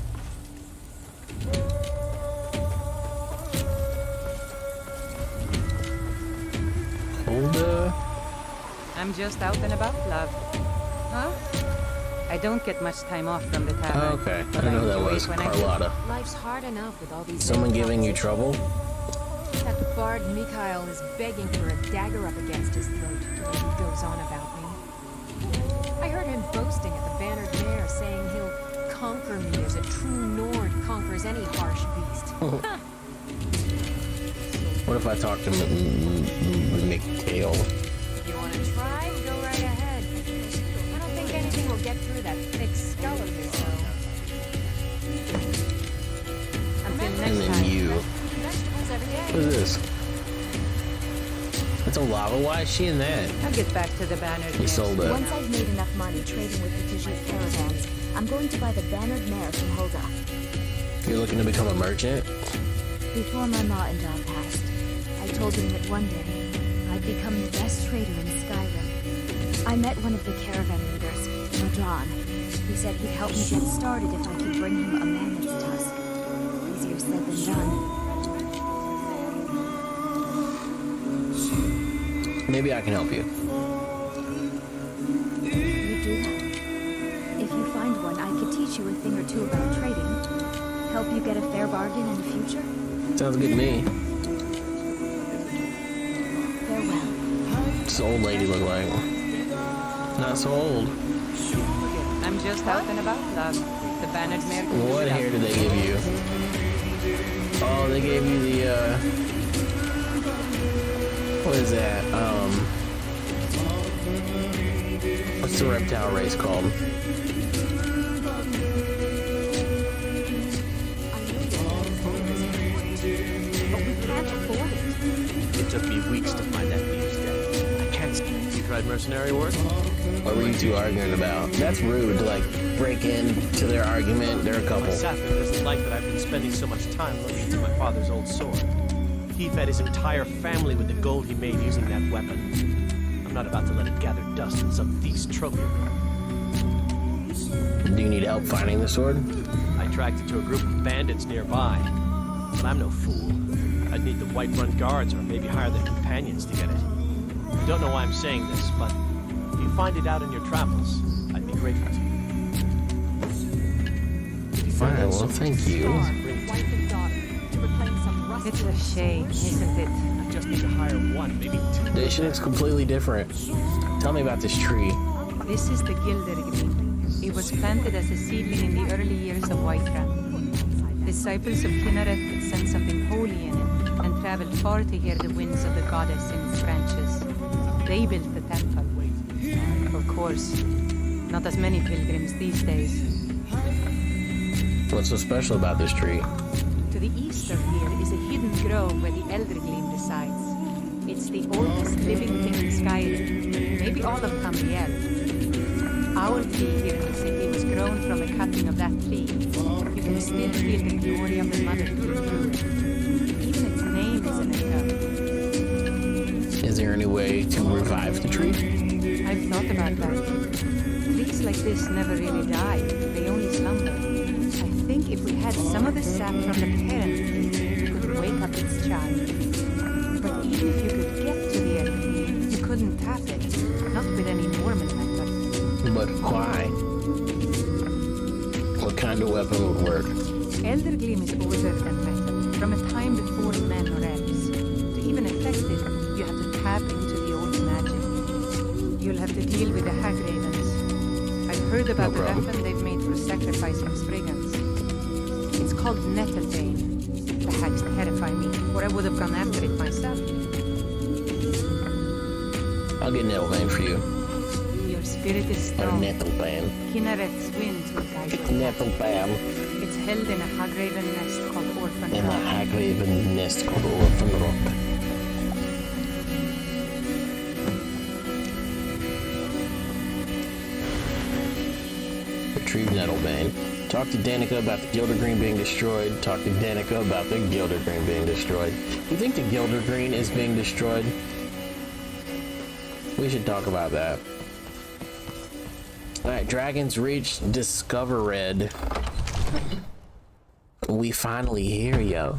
Hold I'm just out and about, love. Huh? I don't get much time off from the tavern. Oh, okay. I but didn't know that enjoy was it when I do. Carlotta. Life's hard enough with all these... Someone giving you trouble? That bard Mikhail is begging for a dagger up against his throat the way he goes on about me. I heard him boasting at the Bannered Mare, saying he'll conquer me as a true Nord conquers any harsh beast. What if I talk to Mikhail? If you want to try, go right ahead. I don't think anything will get through that thick skull of his, though. Until And next then time. you. Vegetables every day. What is this? That's a lava. Why is she in that? I'll get back to the banner. You sold it. Once I've made enough money trading with the Khajiit caravans, I'm going to buy the Bannered Mare from Hulda. You're looking to become a merchant? Before my ma and dad passed, I told him that one day I'd become the best trader in Skyrim. I met one of the caravan leaders, Modron. He said he'd help me get started if I could bring him a mammoth's tusk. Easier said than done. Maybe I can help you. You do? If you find one, I could teach you a thing or two about trading. Help you get a fair bargain in the future. Sounds good to me. Farewell. What's the old lady look like? Not so old. I'm just out and about, love. The bannered mare. What hair did they give you? Oh, they gave you the, what is that? What's the reptile race called? But we can't afford it. It took me weeks to find that thieves' den. I can't speak. You tried mercenary work? What were you two arguing about? That's rude to like break into their argument. They're a My couple. Safin doesn't like that I've been spending so much time looking into my father's old sword. He fed his entire family with the gold he made using that weapon. I'm not about to let it gather dust in some thief's trophy room. Do you need help finding the sword? I tracked it to a group of bandits nearby. But I'm no fool. I'd need the Whiterun guards or maybe hire their companions to get it. I don't know why I'm saying this, but if you find it out in your travels, I'd be grateful to you. If you find Alright, that well, sword, thank you. Wife and daughter, to reclaim some rusty It's a shame, isn't it? just need to hire one, maybe two. This shit looks completely different. Tell me about this tree. This is the Gildergreen. It was planted as a seedling in the early years of Whiterun. Disciples of Kinneret had sensed something holy in it and traveled far to hear the winds of the goddess in its branches. They built the temple. Of course, not as many pilgrims these days. What's so special about this tree? To the east of here is a hidden grove where the Eldergleam resides. It's the oldest living thing in Skyrim, maybe all of Tamriel. Our tree here in the city was grown from a cutting of that tree. You can still feel the glory of the mother tree through it. Even its name is an eternal. Is there any way to revive the tree? I've thought about that. Trees like this never really die. They only slumber. I think if we had some of the sap from the parent tree, we could wake up its child. But even if you could get to the Eldergleam, you couldn't tap it. Not with any normal method. But why? What kind of weapon would work? Eldergleam is older than metal, from a time before men or elves. To even affect it, you have to tap into the old magic. You'll have to deal with the hag ravens. I've heard about the weapon they've made for sacrificing Spriggans. It's called Nettlebane. The hags terrify me, or I would have gone after it myself. I'll get Nettlebane for you. Your spirit is strong. Nettlebane. Kinnaret's winds will guide you. Nettlebane. It's held in a hagraven nest called Orphan In a Rock. hagraven nest called Orphan Rock. Retrieve Nettlebane. Talk to Danica about the Gildergreen being destroyed. Talk to Danica about the Gildergreen being destroyed. You think the Gildergreen is being destroyed? We should talk about that. Alright, Dragon's Reach, Discover Red. We finally here, yo.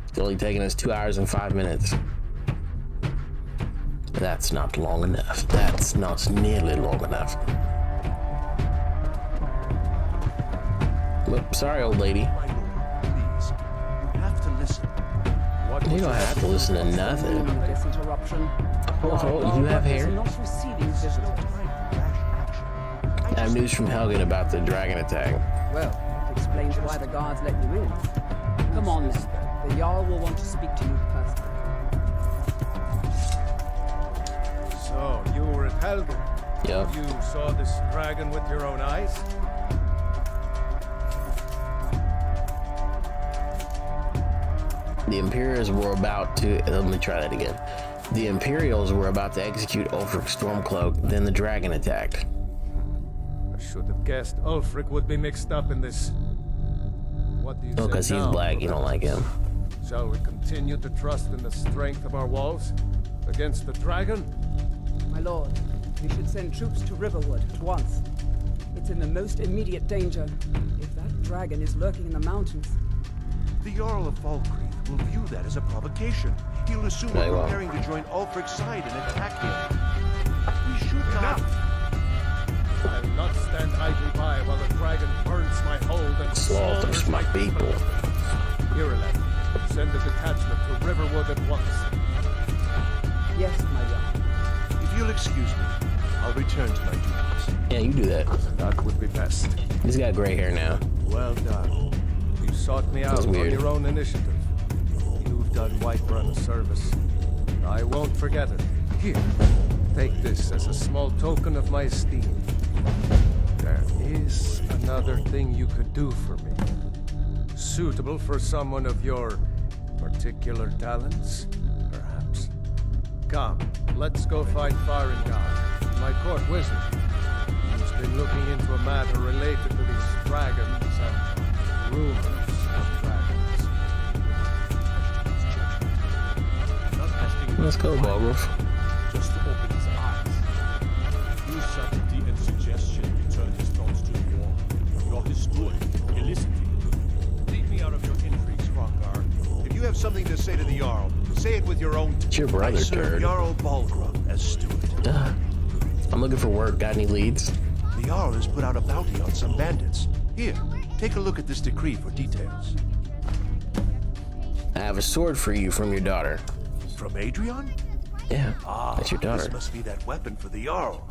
It's only taking us 2 hours and 5 minutes. That's not long enough. That's not nearly long enough. Well, sorry, old lady. Please, you have to listen. You don't have to listen to nothing. This interruption. Oh, you have hair? Not receiving visitor. I have news from Helgen about the dragon attack. Well, it explains why the guards let you in. Come on, then. The Jarl will want to speak to you personally. So, you were at Helgen? Yep. You saw this dragon with your own eyes? The Imperials were about to... Let me try that again. The Imperials were about to execute Ulfric Stormcloak, then the dragon attacked. I should have guessed Ulfric would be mixed up in this. What do you say because he's now, black, you don't like him. Shall we continue to trust in the strength of our walls against the dragon? My lord, we should send troops to Riverwood at once. It's in the most immediate danger. If that dragon is lurking in the mountains... The Jarl of Falkreath will view that as a provocation. He'll assume we're preparing to join Ulfric's side and attack him. We should not... I'll not stand idly by while the dragon burns my hold and slaughters my people. Irileth, send a detachment to Riverwood at once. Yes, my Jarl. If you'll excuse me, I'll return to my duties. Yeah, you do that. That would be best. He's got gray hair now. Well done. You sought me out on your own initiative. You've done Whiterun a service. I won't forget it. Here, take this as a small token of my esteem. There is another thing you could do for me. Suitable for someone of your particular talents, perhaps. Come, let's go find Farengar, my court wizard. He's been looking into a matter related to these dragons and rumors of dragons. Let's go, Balrog. Just to open his eyes. Use subtlety and suggestion to turn his thoughts to war. You're his steward. You listen to him. Leave me out of your intrigues, Hrothgar. If you have something to say to the Jarl, say it with your own... It's your brother, I serve turd. Jarl Balgruuf as steward. Duh. I'm looking for work. Got any leads? The Jarl has put out a bounty on some bandits. Here, take a look at this decree for details. I have a sword for you from your daughter. From Adrian? Yeah, Ah, that's your daughter. This must be that weapon for the Jarl.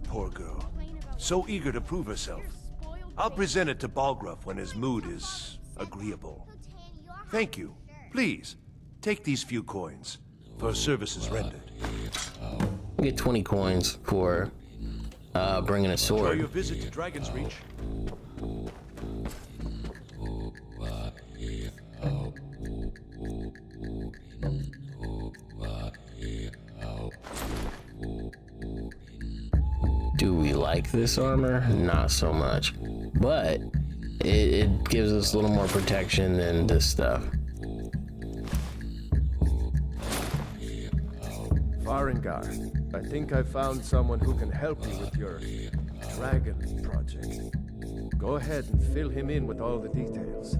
Poor girl. So eager to prove herself. I'll present it to Balgruuf when his mood is agreeable. Thank you. Please, take these few coins for services rendered. You get 20 coins for bringing a Enjoy sword. your visit to Dragon's Reach. Do we like this armor? Not so much, but it gives us a little more protection than this stuff. Farengar, I think I found someone who can help you with your dragon project. Go ahead and fill him in with all the details.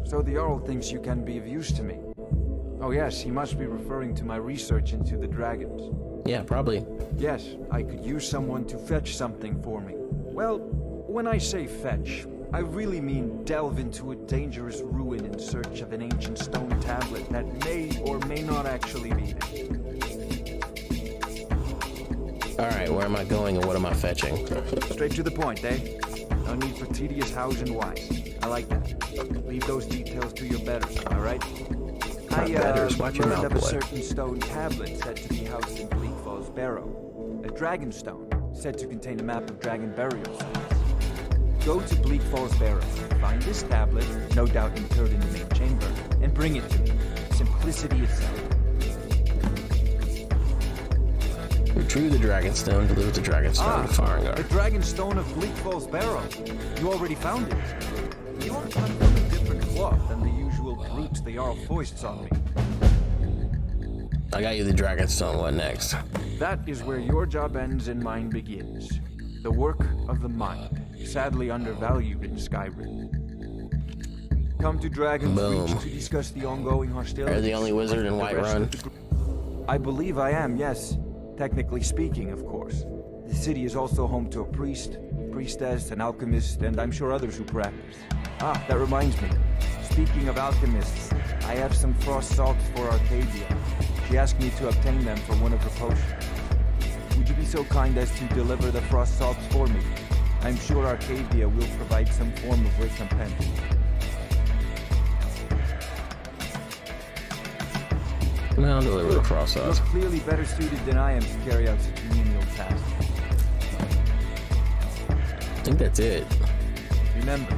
So the Jarl thinks you can be of use to me. Oh yes, he must be referring to my research into the dragons. Yeah, probably. Yes, I could use someone to fetch something for me. Well, when I say fetch, I really mean delve into a dangerous ruin in search of an ancient stone tablet that may or may not actually be there. Alright, where am I going and what am I fetching? Straight to the point, eh? No need for tedious hows and whys. I like that. Leave those details to your betters, alright? Betters, watch your learned mouth, of a boy. certain stone tablet said to be housed in Bleak Falls Barrow. A dragon stone, said to contain a map of dragon burials. Go to Bleak Falls Barrow, find this tablet, no doubt interred in the main chamber, and bring it to me. Simplicity itself. Retrieve the Dragonstone, deliver the Dragonstone to Farengar. The dragon stone of Bleak Falls Barrow. You already found it. You are cut from a different cloth than the usual brutes the Jarl foists on me. I got you the Dragonstone, what next? That is where your job ends and mine begins. The work of the mind, sadly undervalued in Skyrim. Come to Dragon's Boom. Reach to discuss the ongoing hostilities. You're the only wizard in The rest Whiterun. of the I believe I am, yes. Technically speaking, of course. The city is also home to a priest, priestess, an alchemist, and I'm sure others who practice. Ah, that reminds me. Speaking of alchemists, I have some frost salts for Arcadia. She asked me to obtain them for one of her potions. Would you be so kind as to deliver the frost salts for me? I'm sure Arcadia will provide some form of recompense. I'll deliver the frost sauce. You're clearly better suited than I am to carry out such a menial task. I think that's it. Remember,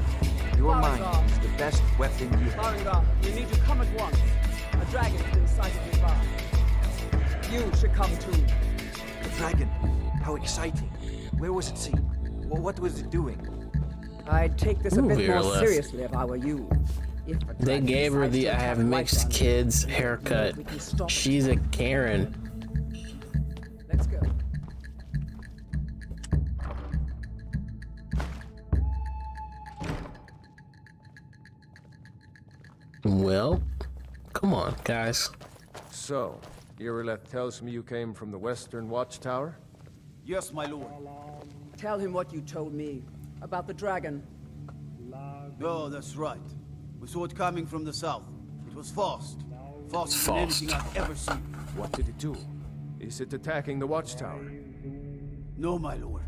your mind is the best weapon you have. Farengar, you need to come at once. A dragon's been sighted nearby. You should come too. The dragon. How exciting. Where was it seen? What was it doing? I'd take this a bit more Veerless. seriously if I were you. If a They dragon gave her decides the to I attack have Whiterun, mixed kids haircut. we can stop it. She's a Karen. Let's go. Well, come on, guys. So, Irileth tells me you came from the Western Watchtower? Yes, my lord. Tell him what you told me about the dragon. Oh, that's right. We saw it coming from the south. It was fast. Faster It's than fast. anything I've ever seen. What did it do? Is it attacking the Watchtower? No, my lord.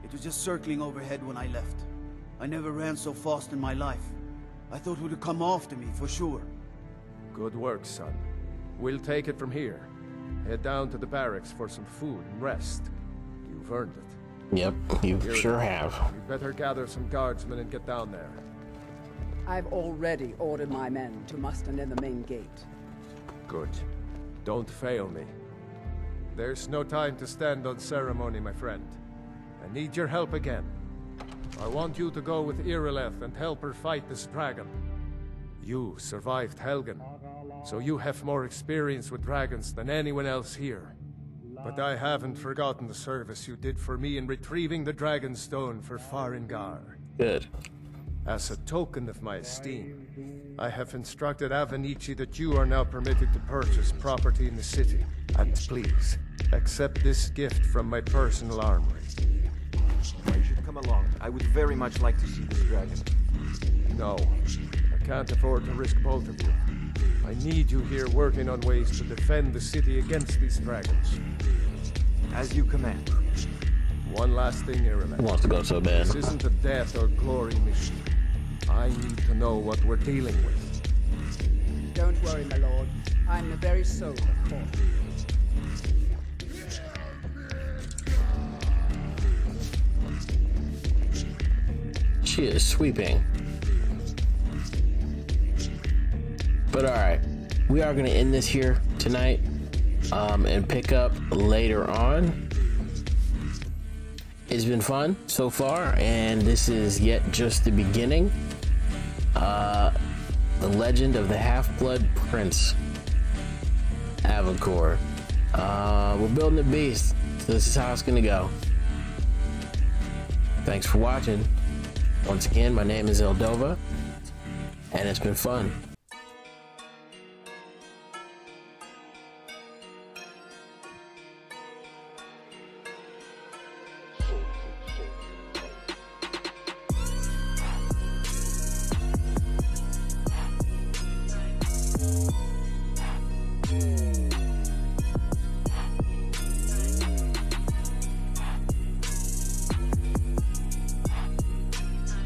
It was just circling overhead when I left. I never ran so fast in my life. I thought it would come after me, for sure. Good work, son. We'll take it from here. Head down to the barracks for some food and rest. You've earned it. Yep, you Irileth, sure have. You better gather some guardsmen and get down there. I've already ordered my men to muster near the main gate. Good. Don't fail me. There's no time to stand on ceremony, my friend. I need your help again. I want you to go with Irileth and help her fight this dragon. You survived Helgen, so you have more experience with dragons than anyone else here. But I haven't forgotten the service you did for me in retrieving the Dragonstone for Farengar. Good. As a token of my esteem, I have instructed Avenici that you are now permitted to purchase property in the city. And please, accept this gift from my personal armory. You should come along. I would very much like to see this dragon. No, I can't afford to risk both of you. I need you here working on ways to defend the city against these dragons. As you command. One last thing, Ireland. He wants to go so bad. This isn't a death or glory mission. I need to know what we're dealing with. Don't worry, my lord. I'm the very soul of court. She is sweeping. But alright, we are going to end this here tonight and pick up later on. It's been fun so far, and this is yet just the beginning. The Legend of the Half-Blood Prince, Avacor. We're building a beast, so this is how it's going to go. Thanks for watching. Once again, my name is Eldova, and it's been fun.